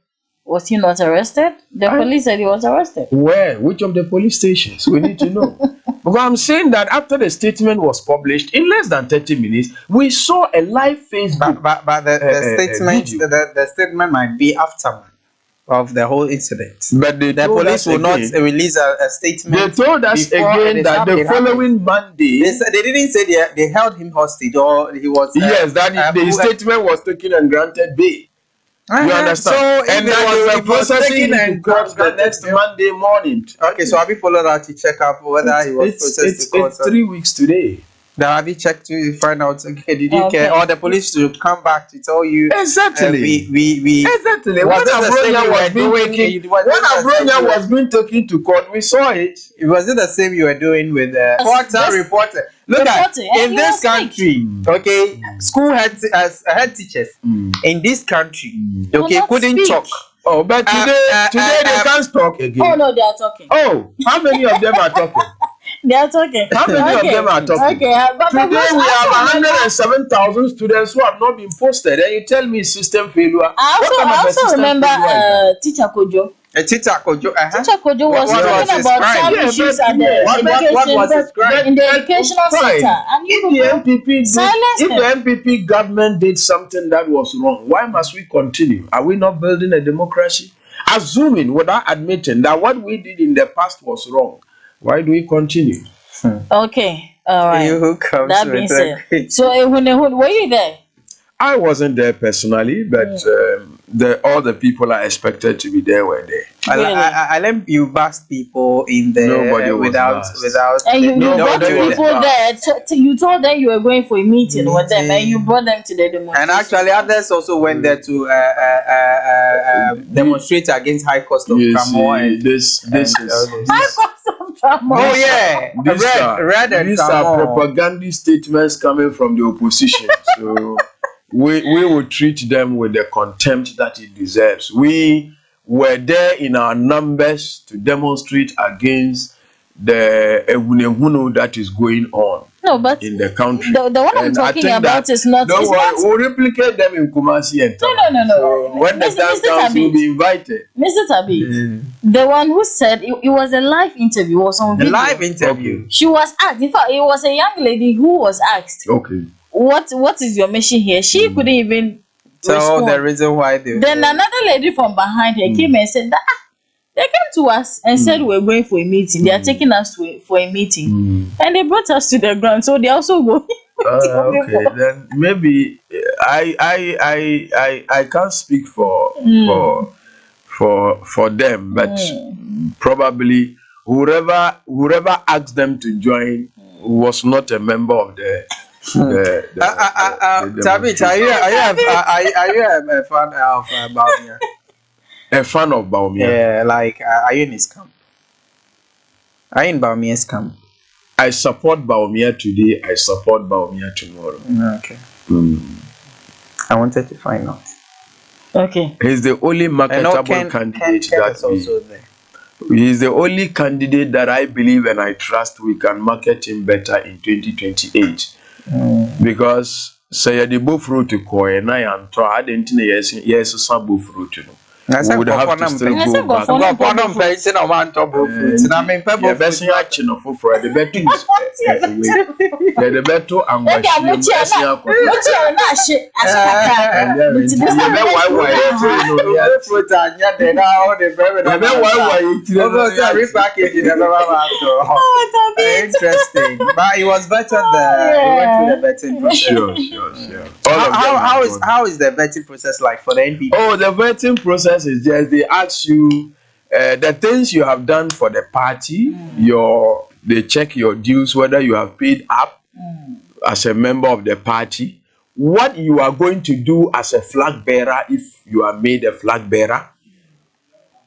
Was he not arrested? The police said he was arrested. Where? Which of the police stations? We need to know. Because I'm saying that after the statement was published, in less than 30 minutes, we saw a live Facebook. But the statement might be aftermath of the whole incident. But the police will not release a statement. They told us again that the following Monday. They didn't say they held him hostage or he was. Yes, that the statement was taken and granted bail. You understand? So and that they were processing and court the next Monday morning. Okay, so have you followed out to check up whether he was processed to court? It's 3 weeks today. Now have you checked to find out? Okay, did you care? Or the police to come back to tell you? Exactly. Exactly. When Abronia was being taken to court, we saw it. Was it the same you were doing with the reporter? Look at in this country, okay, school head teachers in this country, okay, couldn't talk. Oh, but today they can't talk again. Oh no, they are talking. Oh, how many of them are talking? They are talking. How many of them are talking? Okay, but today we have 107,000 students who have not been posted, and you tell me system failure. I also remember Teacher Kojo. Teacher Kojo. Teacher Kojo was talking about some issues at the in the educational sector. And if the MPP government did something that was wrong, why must we continue? Are we not building a democracy? Assuming, without admitting that what we did in the past was wrong, why do we continue? Okay, all right. That being said, so were you there? I wasn't there personally, but all the people I expected to be there were there. Really? I let you bust people in there without. And you brought people there. You told them you were going for a meeting with them, and you brought them to the demonstration. And actually, others also went there to demonstrate against high cost of tramway. This is high cost of tramway. Oh yeah, these are propaganda statements coming from the opposition. So. We will treat them with the contempt that it deserves. We were there in our numbers to demonstrate against the ehunehunu that is going on in the country. The one I'm talking about is not... We'll replicate them in Kumasi and No. So when the time comes, you'll be invited. Mr. Tabi, the one who said it was a live interview, was on video. A live interview. Okay. She was asked. In fact, it was a young lady who was asked. Okay. What is your mission here? She couldn't even tell respond. The reason why they. Then another lady from behind her came and said that they came to us and said we're going for a meeting. They are taking us for a meeting, and they brought us to the ground. So they also go. Okay, then maybe I can't speak for them, but probably whoever asked them to join was not a member of the. Tabit, are you a fan of Baumia? A fan of Baumia? Yeah, like are you in his camp? Are you in Baumia's camp? I support Baumia today. I support Baumia tomorrow. Okay. I wanted to find out. Okay. He's the only marketable candidate He's the only candidate that I believe and I trust we can market him better in 2028. Because say the both fruit to koi and I am to add into yes some both fruit. We would have to still go back. Go for them facing a man to both fruits. I mean, pebble best action of for the better the better and interesting. But it was better he went through the vetting process. Sure. How is the vetting process like for the NPP? Oh, the vetting process is just they ask you the things you have done for the party, they check your dues, whether you have paid up as a member of the party, what you are going to do as a flag bearer if you are made a flag bearer,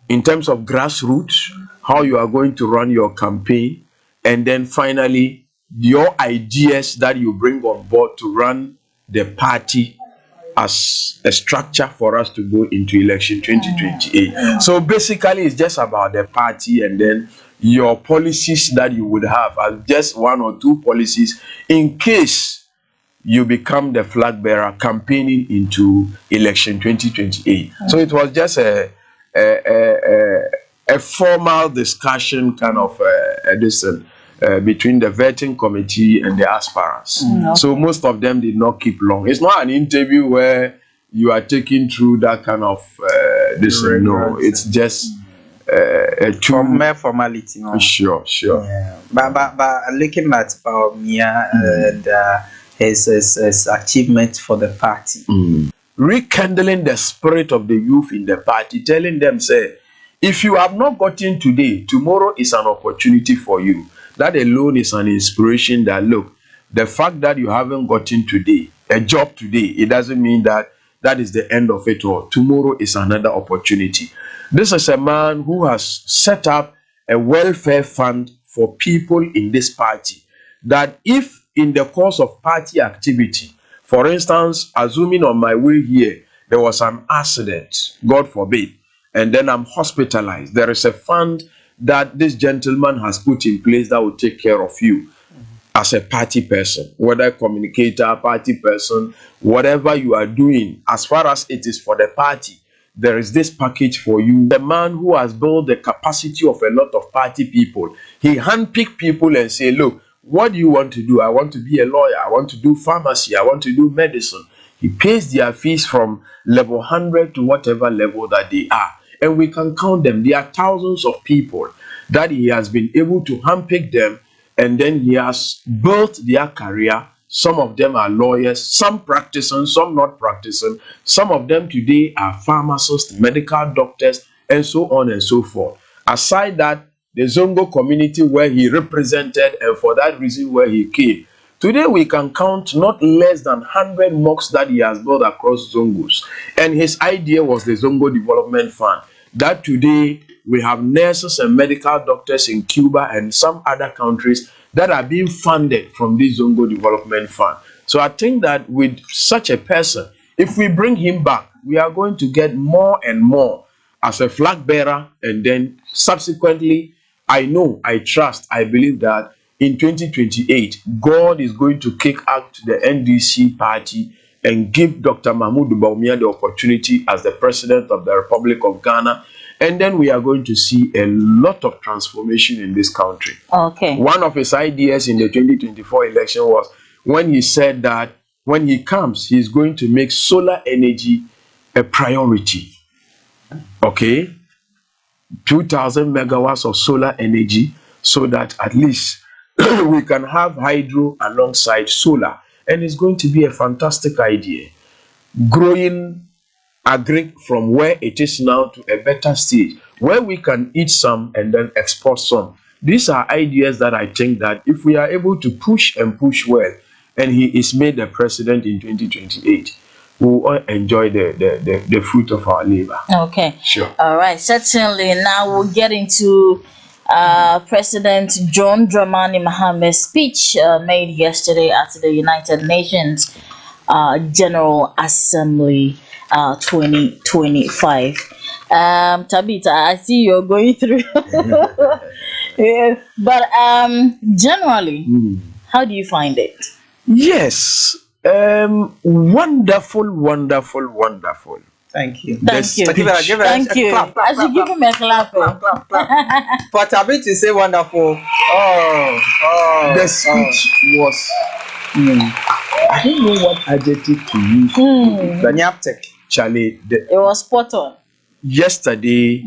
in terms of grassroots, how you are going to run your campaign, and then finally, your ideas that you bring on board to run the party as a structure for us to go into election 2028. So basically, it's just about the party and then your policies that you would have as just one or two policies in case you become the flag bearer campaigning into election 2028. So it was just a formal discussion kind of between the vetting committee and the aspirants. So most of them did not keep long. It's not an interview where you are taking through that kind of no, it's just a mere formality. No? Sure. Yeah. But looking at Mia and his achievement for the party, rekindling the spirit of the youth in the party, telling them, say, if you have not gotten today, tomorrow is an opportunity for you. That alone is an inspiration that, look, the fact that you haven't gotten today, a job today, it doesn't mean that that is the end of it all. Tomorrow is another opportunity. This is a man who has set up a welfare fund for people in this party. That if in the course of party activity, for instance, assuming on my way here, there was an accident, God forbid, and then I'm hospitalized, there is a fund that this gentleman has put in place that will take care of you as a party person, whether communicator, party person, whatever you are doing, as far as it is for the party, there is this package for you. The man who has built the capacity of a lot of party people, he handpicked people and say, look, what do you want to do? I want to be a lawyer. I want to do pharmacy. I want to do medicine. He pays their fees from level 100 to whatever level that they are. And we can count them. There are thousands of people that he has been able to handpick them, and then he has built their career. Some of them are lawyers, some practicing, some not practicing. Some of them today are pharmacists, medical doctors, and so on and so forth. Aside that, the Zongo community where he represented, and for that reason where he came. Today we can count not less than 100 mosques that he has built across Zongos. And his idea was the Zongo Development Fund. That today we have nurses and medical doctors in Cuba and some other countries that are being funded from this Zongo Development Fund. So I think that with such a person, if we bring him back, we are going to get more and more as a flag bearer. And then subsequently, I know, I trust, I believe that in 2028, God is going to kick out the NDC party and give Dr. Mahmoud Bawumia the opportunity as the president of the Republic of Ghana. And then we are going to see a lot of transformation in this country. Okay. One of his ideas in the 2024 election was when he said that when he comes, he's going to make solar energy a priority. Okay? 2,000 megawatts of solar energy so that at least we can have hydro alongside solar. And it's going to be a fantastic idea. Growing agri from where it is now to a better stage, where we can eat some and then export some. These are ideas that I think that if we are able to push and push well, and he is made the president in 2028, we will all enjoy the fruit of our labor. Okay. Sure. All right. Certainly. Now we'll get into President John Dramani Mohammed's speech made yesterday at the United Nations. General Assembly 2025. Tabitha, I see you're going through. Yeah, but generally, how do you find it? Yes. Wonderful, wonderful, wonderful. Thank you. Thank you. Thank you. I should give him a clap. For Tabi to say wonderful. The speech was. I don't know what adjective to use. Charlie, it was spot on. Yesterday,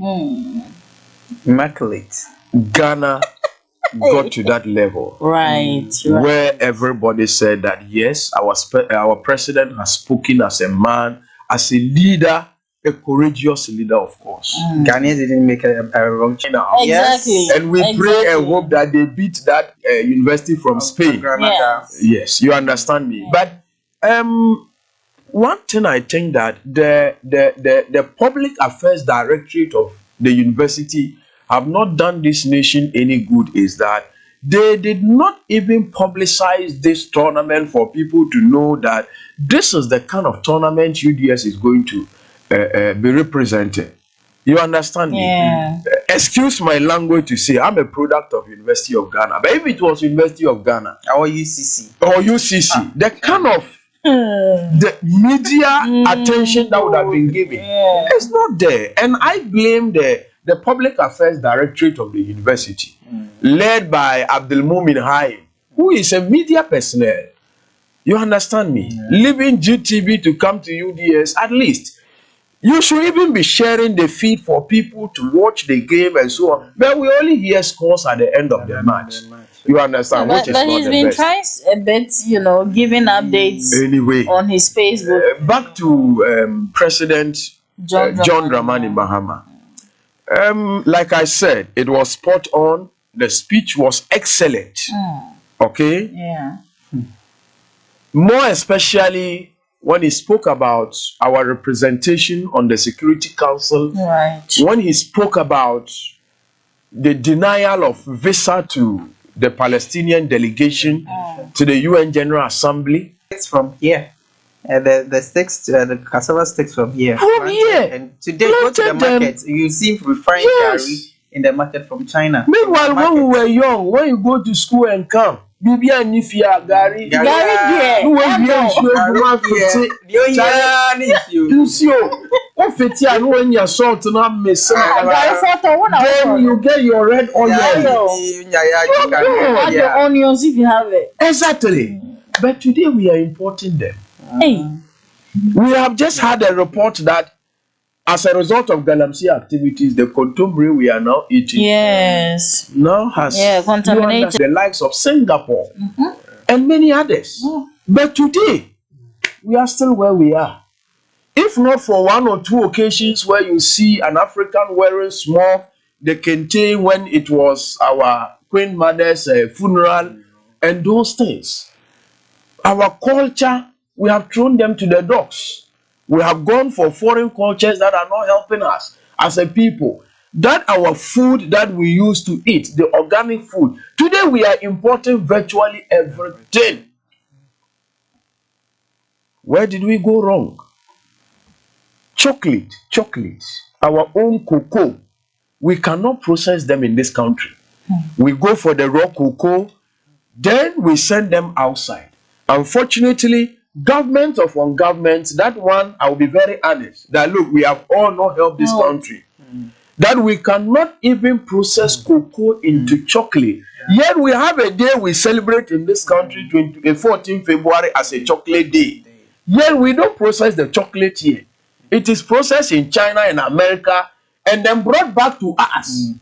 immaculate. Ghana got to that level, right, where everybody said that yes, our president has spoken as a man, as a leader, a courageous leader, of course. Ghanaians didn't make a wrong choice. Exactly. Yes. And we pray and hope that they beat that university from Spain. Yes, you understand me. But one thing I think that the public affairs directorate of the university have not done this nation any good is that they did not even publicize this tournament for people to know that this is the kind of tournament UDS is going to be representing. You understand me? Excuse my language to say I'm a product of University of Ghana. But if it was University of Ghana or UCC, the kind of the media attention that would have been given is not there. And I blame the Public Affairs Directorate of the university, led by Abdelmumin Haim, who is a media personnel. You understand me? Leaving GTV to come to UDS, at least you should even be sharing the feed for people to watch the game and so on. But we only hear scores at the end of the match. You understand? But he's been trying a bit, giving updates on his Facebook. Back to President John Dramani Mahama. Like I said, it was spot on. The speech was excellent. Okay? Yeah. More especially when he spoke about our representation on the Security Council. Right. When he spoke about the denial of visa to the Palestinian delegation to the UN General Assembly. It's from here. The sticks, the cassava sticks from here. From here. And today, go to the market, you see refined curry in the market from China. Meanwhile, when we were young, when you go to school and come, Bibi and Nifia, Gary, you get your red oil. Add your onions if you have it. Exactly. But today we are importing them. Hey. We have just had a report that as a result of Galamsey activities, the contemporary we are now eating now has contaminated the likes of Singapore and many others. But today, we are still where we are. If not for one or two occasions where you see an African wearing the kente when it was our Queen Mother's funeral and those things. Our culture, we have thrown them to the dogs. We have gone for foreign cultures that are not helping us as a people. That our food that we used to eat, the organic food, today we are importing virtually everything. Where did we go wrong? Chocolate, our own cocoa. We cannot process them in this country. We go for the raw cocoa, then we send them outside. Unfortunately, government upon government, that one, I will be very honest, that look, we have all not helped this country. That we cannot even process cocoa into chocolate. Yet we have a day we celebrate in this country, 14 February, as a chocolate day. Yet we don't process the chocolate here. It is processed in China and America and then brought back to us.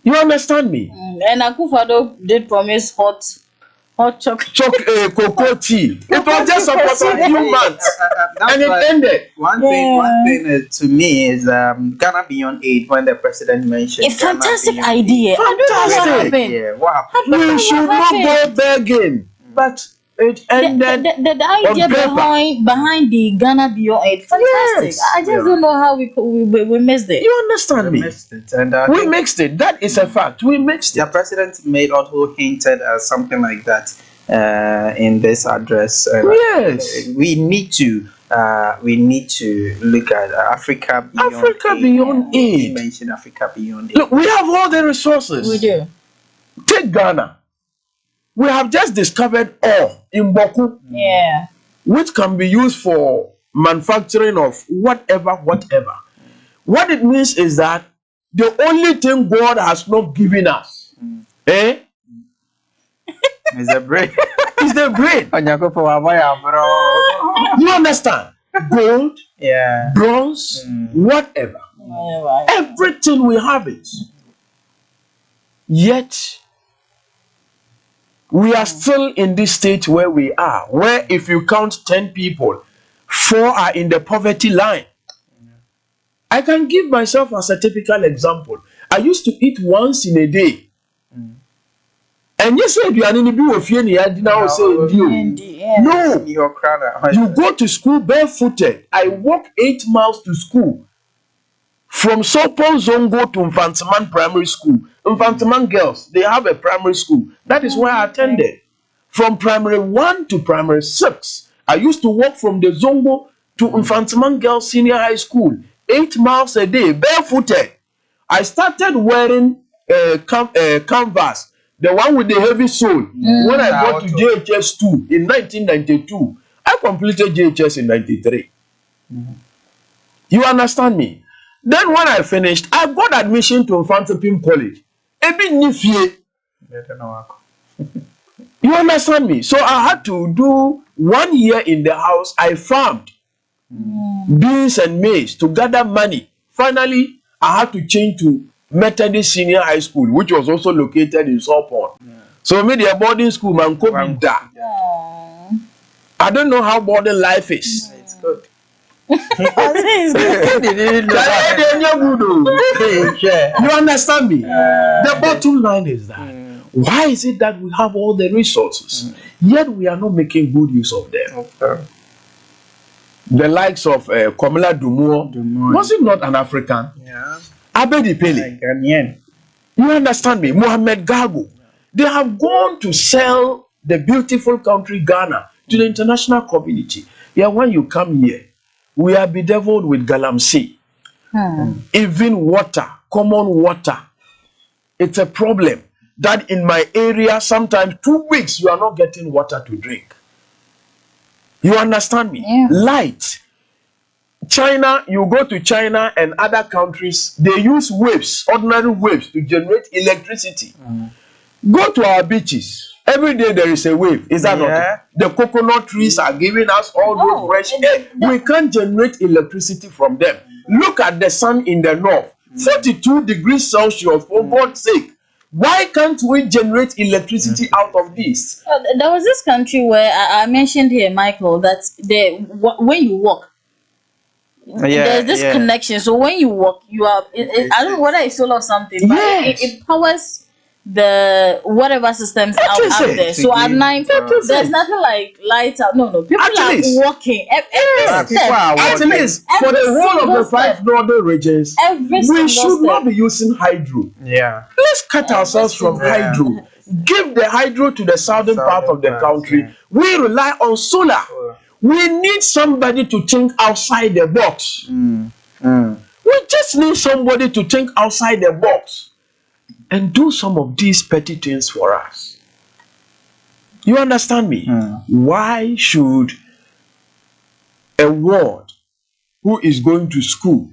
You understand me? And Akufo-Addo did promise hot chocolate. Cocoa tea. It was just for a few months. And it ended. One thing to me is Ghana Beyond Aid, when the president mentioned. A fantastic idea. Fantastic. What happened? We should not go begging. But it ended. The idea behind the Ghana Beyond Aid, fantastic. Yes. I just don't know how we missed it. You understand me? We mixed it. That is a fact. We mixed it. The president made also hinted at something like that. in this address. Yes. We need to look at Africa beyond Africa beyond aid. You mentioned Africa beyond aid. Look, we have all the resources. We do. Take Ghana. We have just discovered ore in Boku. Yeah. Which can be used for manufacturing of whatever. What it means is that the only thing God has not given us, is the brain. Is the brain. You understand? Gold, bronze, whatever. Everything we have it. Yet we are still in this state where we are, where if you count 10 people, 4 are in the poverty line. I can give myself as a typical example. I used to eat once in a day. And you said you are in the view of now say no. You go to school barefooted. I walk 8 miles to school. From Sopon Zongo to Mfantiman Primary School. Mfantiman girls, they have a primary school. That is where I attended. From primary 1 to primary 6. I used to walk from the Zongo to Mfantiman Girls Senior High School. 8 miles a day, barefooted. I started wearing canvas, the one with the heavy sole, when I got to JHS 2 in 1992. I completed JHS in 93. You understand me? Then when I finished, I got admission to Mfantipim College. You understand me? So I had to do 1 year in the house. I farmed beans and maize to gather money. Finally, I had to change to Methodist Senior High School, which was also located in Sopon. So I made a boarding school, man. I don't know how boarding life is. It's good. You understand me? The bottom line is that why is it that we have all the resources, yet we are not making good use of them? The likes of Komala Dumuo, was it not an African? Yeah. Abedi Pele. You understand me? Mohamed Gago. They have gone to sell the beautiful country Ghana to the international community. Yeah, when you come here, we are bedeviled with galamsey. Even water, common water. It's a problem that in my area, sometimes 2 weeks, you are not getting water to drink. You understand me? Yeah. Light. China, you go to China and other countries, they use waves, ordinary waves, to generate electricity. Go to our beaches. Every day there is a wave. Is that not? The coconut trees are giving us all those fresh air. We can't generate electricity from them. Look at the sun in the north. 42 degrees Celsius, for God's sake. Why can't we generate electricity out of this? There was this country where I mentioned here, Michael, that when you walk, there's this connection. So when you walk, you are. I don't know whether it's solar or something, but it powers the whatever systems out there. So at night, there's nothing like lights out. No, people are walking. At least for the whole of the 5 northern regions, we should not be using hydro. Let's cut ourselves from hydro. Give the hydro to the southern part of the country. We rely on solar. We need somebody to think outside the box. We just need somebody to think outside the box and do some of these petty things for us. You understand me? Why should a ward who is going to school,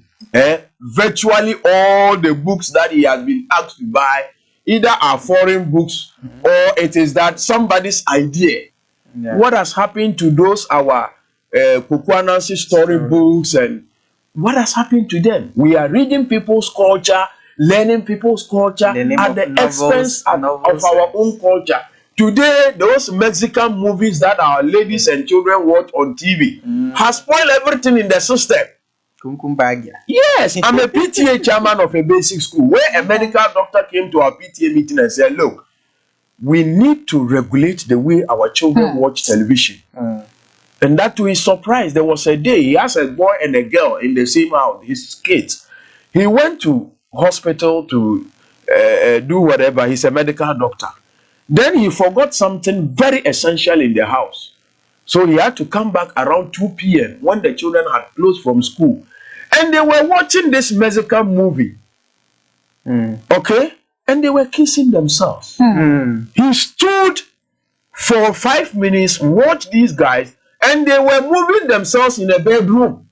virtually all the books that he has been asked to buy either are foreign books or it is that somebody's idea? What has happened to those our Kukwanansi story books, and what has happened to them? We are reading people's culture, learning people's culture at the expense of our own culture. Today, those Mexican movies that our ladies and children watch on TV has spoiled everything in the system. Yes, I'm a PTA chairman of a basic school where a medical doctor came to our PTA meeting and said, look, we need to regulate the way our children watch television. And that to his surprise, there was a day he has a boy and a girl in the same house, his kids. He went to hospital to do whatever. He's a medical doctor. Then he forgot something very essential in the house. So he had to come back around 2 p.m. when the children had closed from school. And they were watching this Mexican movie. Okay? And they were kissing themselves. He stood for 5 minutes, watched these guys, and they were moving themselves in a bedroom.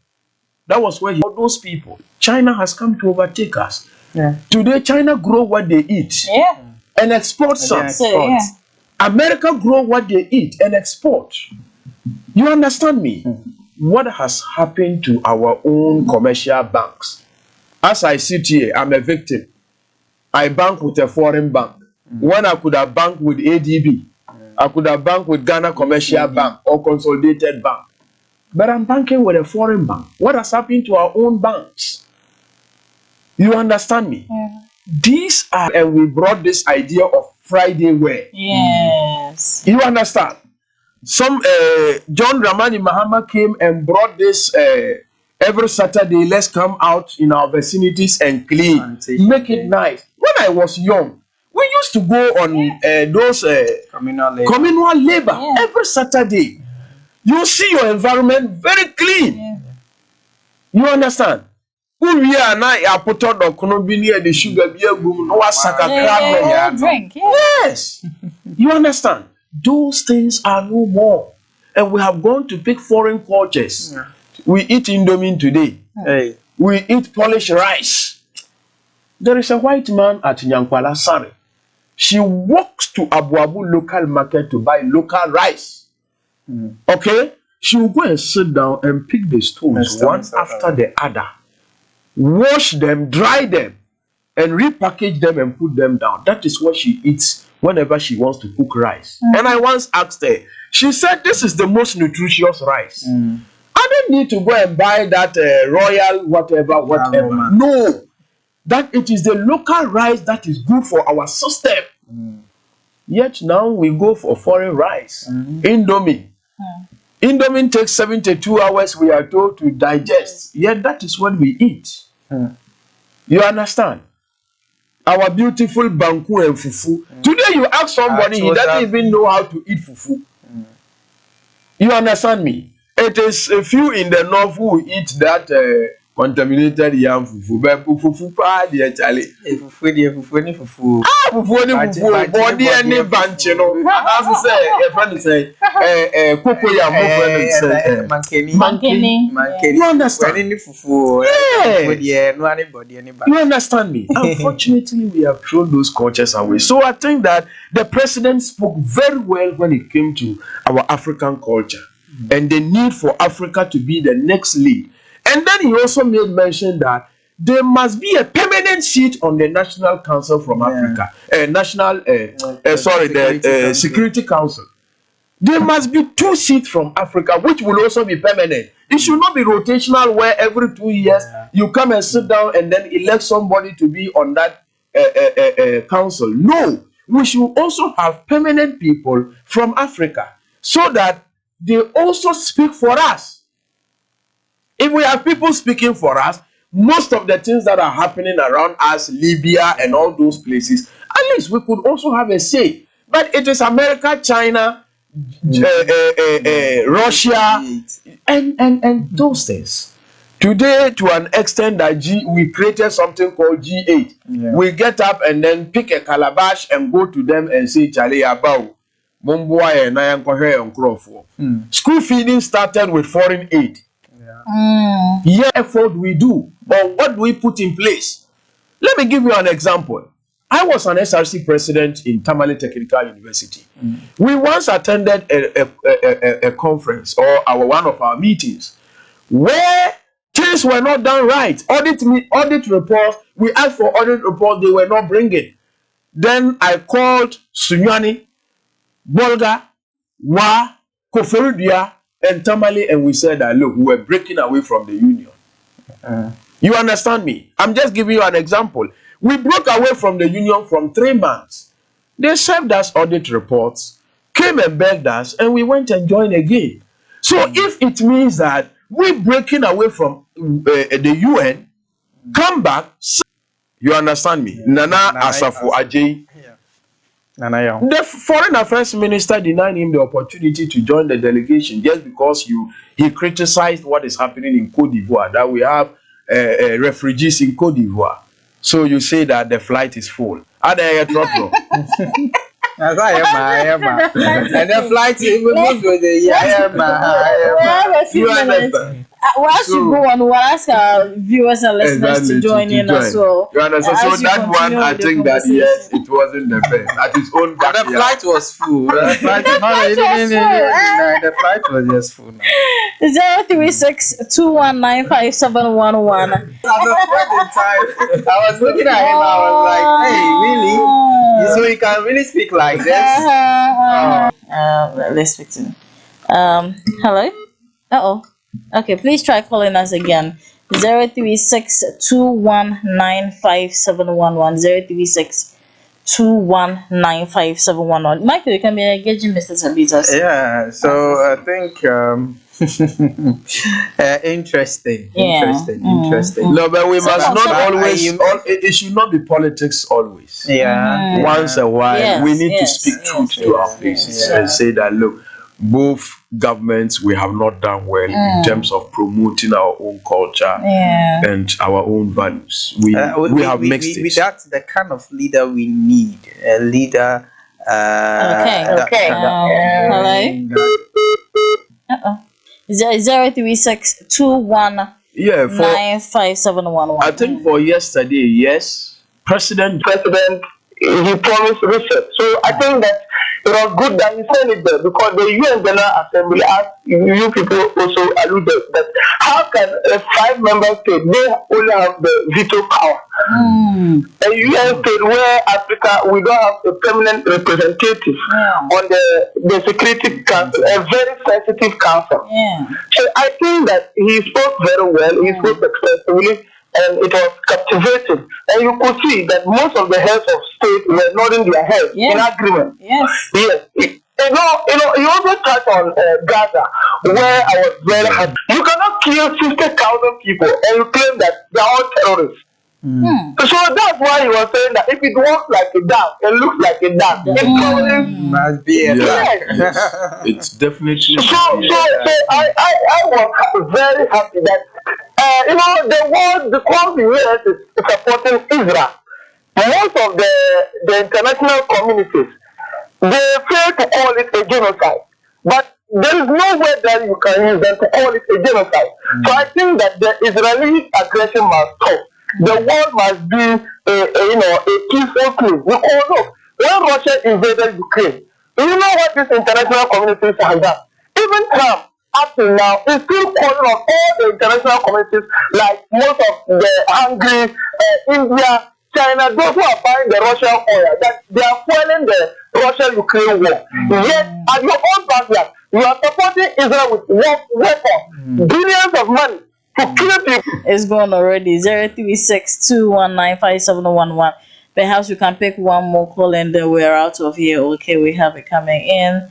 That was where all those people. China has come to overtake us. Today, China grow what they eat and export some. America grow what they eat and export. You understand me? What has happened to our own commercial banks? As I sit here, I'm a victim. I bank with a foreign bank. When I could have banked with ADB, I could have banked with Ghana Commercial Bank or Consolidated Bank. But I'm banking with a foreign bank. What has happened to our own banks? You understand me? These are, and we brought this idea of Friday wear. Yes. You understand? Some John Dramani Mahama came and brought this every Saturday. Let's come out in our vicinities and clean, make it nice. When I was young, we used to go on those communal labor every Saturday. You see your environment very clean. You understand? We are now put on the sugar beer boom. No drink. Yes. You understand? Those things are no more. And we have gone to pick foreign cultures. We eat indomie today. We eat polished rice. There is a white man at Nyankwala Sari. She walks to Abu Abu local market to buy local rice. Okay? She will go and sit down and pick the stones one after the other. Wash them, dry them, and repackage them and put them down. That is what she eats whenever she wants to cook rice. And I once asked her, she said, this is the most nutritious rice. I don't need to go and buy that royal whatever. No. That it is the local rice that is good for our system. Yet now we go for foreign rice. Indomie. Indomie takes 72 hours, we are told, to digest. Yet that is what we eat. You understand? Our beautiful banku and fufu. Today you ask somebody, he doesn't even know how to eat fufu. You understand me? It is a few in the north who eat that contaminated yam fufu. But fufu pa dear Charlie. Fufu ni fufu. Fufu ni fufu. Body any bunch, you know. As I say, a friend say, cocoyam. Mankeni. You understand? Fufu. You understand me? Unfortunately, we have thrown those cultures away. So I think that the president spoke very well when it came to our African culture and the need for Africa to be the next lead. And then he also made mention that there must be a permanent seat on the National Council from Africa. Security Council. There must be 2 seats from Africa, which will also be permanent. It should not be rotational, where every 2 years you come and sit down and then elect somebody to be on that council. No, we should also have permanent people from Africa so that they also speak for us. If we have people speaking for us, most of the things that are happening around us, Libya and all those places, at least we could also have a say. But it is America, China, Russia, and those things. Today, to an extent that we created something called G8. We get up and then pick a calabash and go to them and say, Charlie, about school feeding started with foreign aid. Effort we do, but what do we put in place? Let me give you an example. I was an SRC president in Tamale Technical University. We once attended a conference or one of our meetings where things were not done right. Audit reports, we asked for audit reports, they were not bringing. Then I called Sunyani, Bolga, Wa, Koforidua, and Tamale, and we said that, look, we were breaking away from the union. You understand me? I'm just giving you an example. We broke away from the union from 3 months. They served us audit reports, came and begged us, and we went and joined again. So if it means that we're breaking away from the UN, come back, you understand me? Nana Asafo Ajay. The foreign affairs minister denied him the opportunity to join the delegation just because he criticized what is happening in Cote d'Ivoire, that we have refugees in Cote d'Ivoire. So you say that the flight is full. And the flight will move with the you understand? Once you go on, we'll ask our viewers and listeners to join in as well. You understand? So that one, I think that yes, it wasn't the best. At his own backyard. The flight was full. The flight was just full. 03621957111. I was looking at him. I was like, "Hey, really? So you can really speak like this?" Let's speak to him. Hello. Okay, please try calling us again. 03621957111. 03621957111. Michael, you can be engaging Mr. Sabita. Yeah, so I think interesting. No, but we must not always. It should not be politics always. Yeah. Once a while, we need to speak truth to our faces and say that look, both governments we have not done well in terms of promoting our own culture and our own values. We have mixed it. That's the kind of leader we need. A leader. Hello. 03621957111. I think for yesterday, yes, President, he promised research. So I think that it was good that he said it there because the UN General Assembly asked you people also alluded that how can a 5-member state they only have the veto power? A UN state where Africa we don't have a permanent representative on the Security Council, a very sensitive council. So I think that he spoke very well, he spoke expressively, and it was captivating. And you could see that most of the heads of state were nodding their heads in agreement. Yes. You also touched on Gaza, where I was very happy. You cannot kill 60,000 people and you claim that they are all terrorists. So that's why he was saying that if it walks like a dam, it looks like a dam. It probably must be a dam. It's definitely. So I was very happy that the US is supporting Israel. Most of the international communities they fail to call it a genocide, but there is no way that you can use them to call it a genocide. So I think that the Israeli aggression must stop. The world must be a peaceful place. Because look, when Russia invaded Ukraine, do you know what this international community has done? Even Trump, up to now, is still calling on all the international communities, like most of the Hungary, India, China, those who are buying the Russian oil, that they are fueling the Russia-Ukraine war. Yet, at your own backyard, you are supporting Israel with weapons, billions of money to kill people. It's gone already. 03621957111. Perhaps we can pick one more call and then we're out of here. Okay, we have it coming in.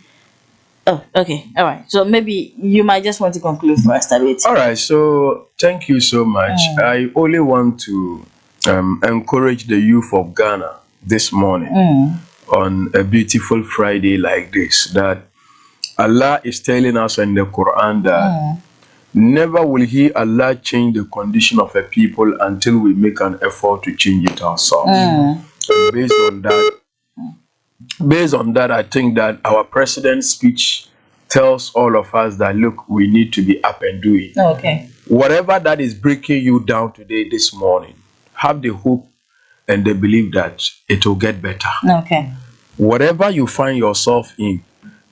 Oh, okay. All right. So maybe you might just want to conclude first a bit. All right. So thank you so much. I only want to encourage the youth of Ghana this morning on a beautiful Friday like this, that Allah is telling us in the Quran that never will He, Allah, change the condition of a people until we make an effort to change it ourselves. And based on that, I think that our president's speech tells all of us that, look, we need to be up and doing. Okay. Whatever that is breaking you down today, this morning, have the hope and the belief that it will get better. Okay. Whatever you find yourself in,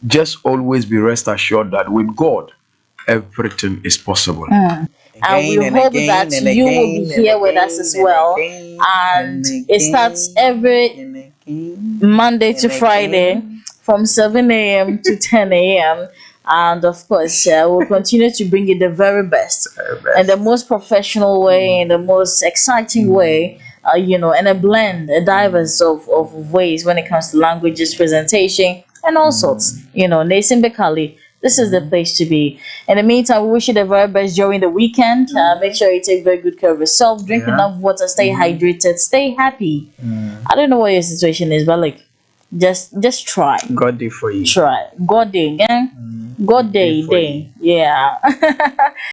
just always be rest assured that with God, everything is possible. And we hope that you will be here with us as well. And it starts every Monday to Friday from 7 a.m. to 10 a.m. And of course, we'll continue to bring you the very best and the most professional way, in the most exciting way, and a blend, a diverse of ways when it comes to languages, presentation, and all sorts. Neesim, Bekaali, this is the place to be. In the meantime, we wish you the very best during the weekend. Make sure you take very good care of yourself, drink enough water, stay hydrated, stay happy. I don't know what your situation is, but just try. God day for you. Try. God day again. God day. Yeah.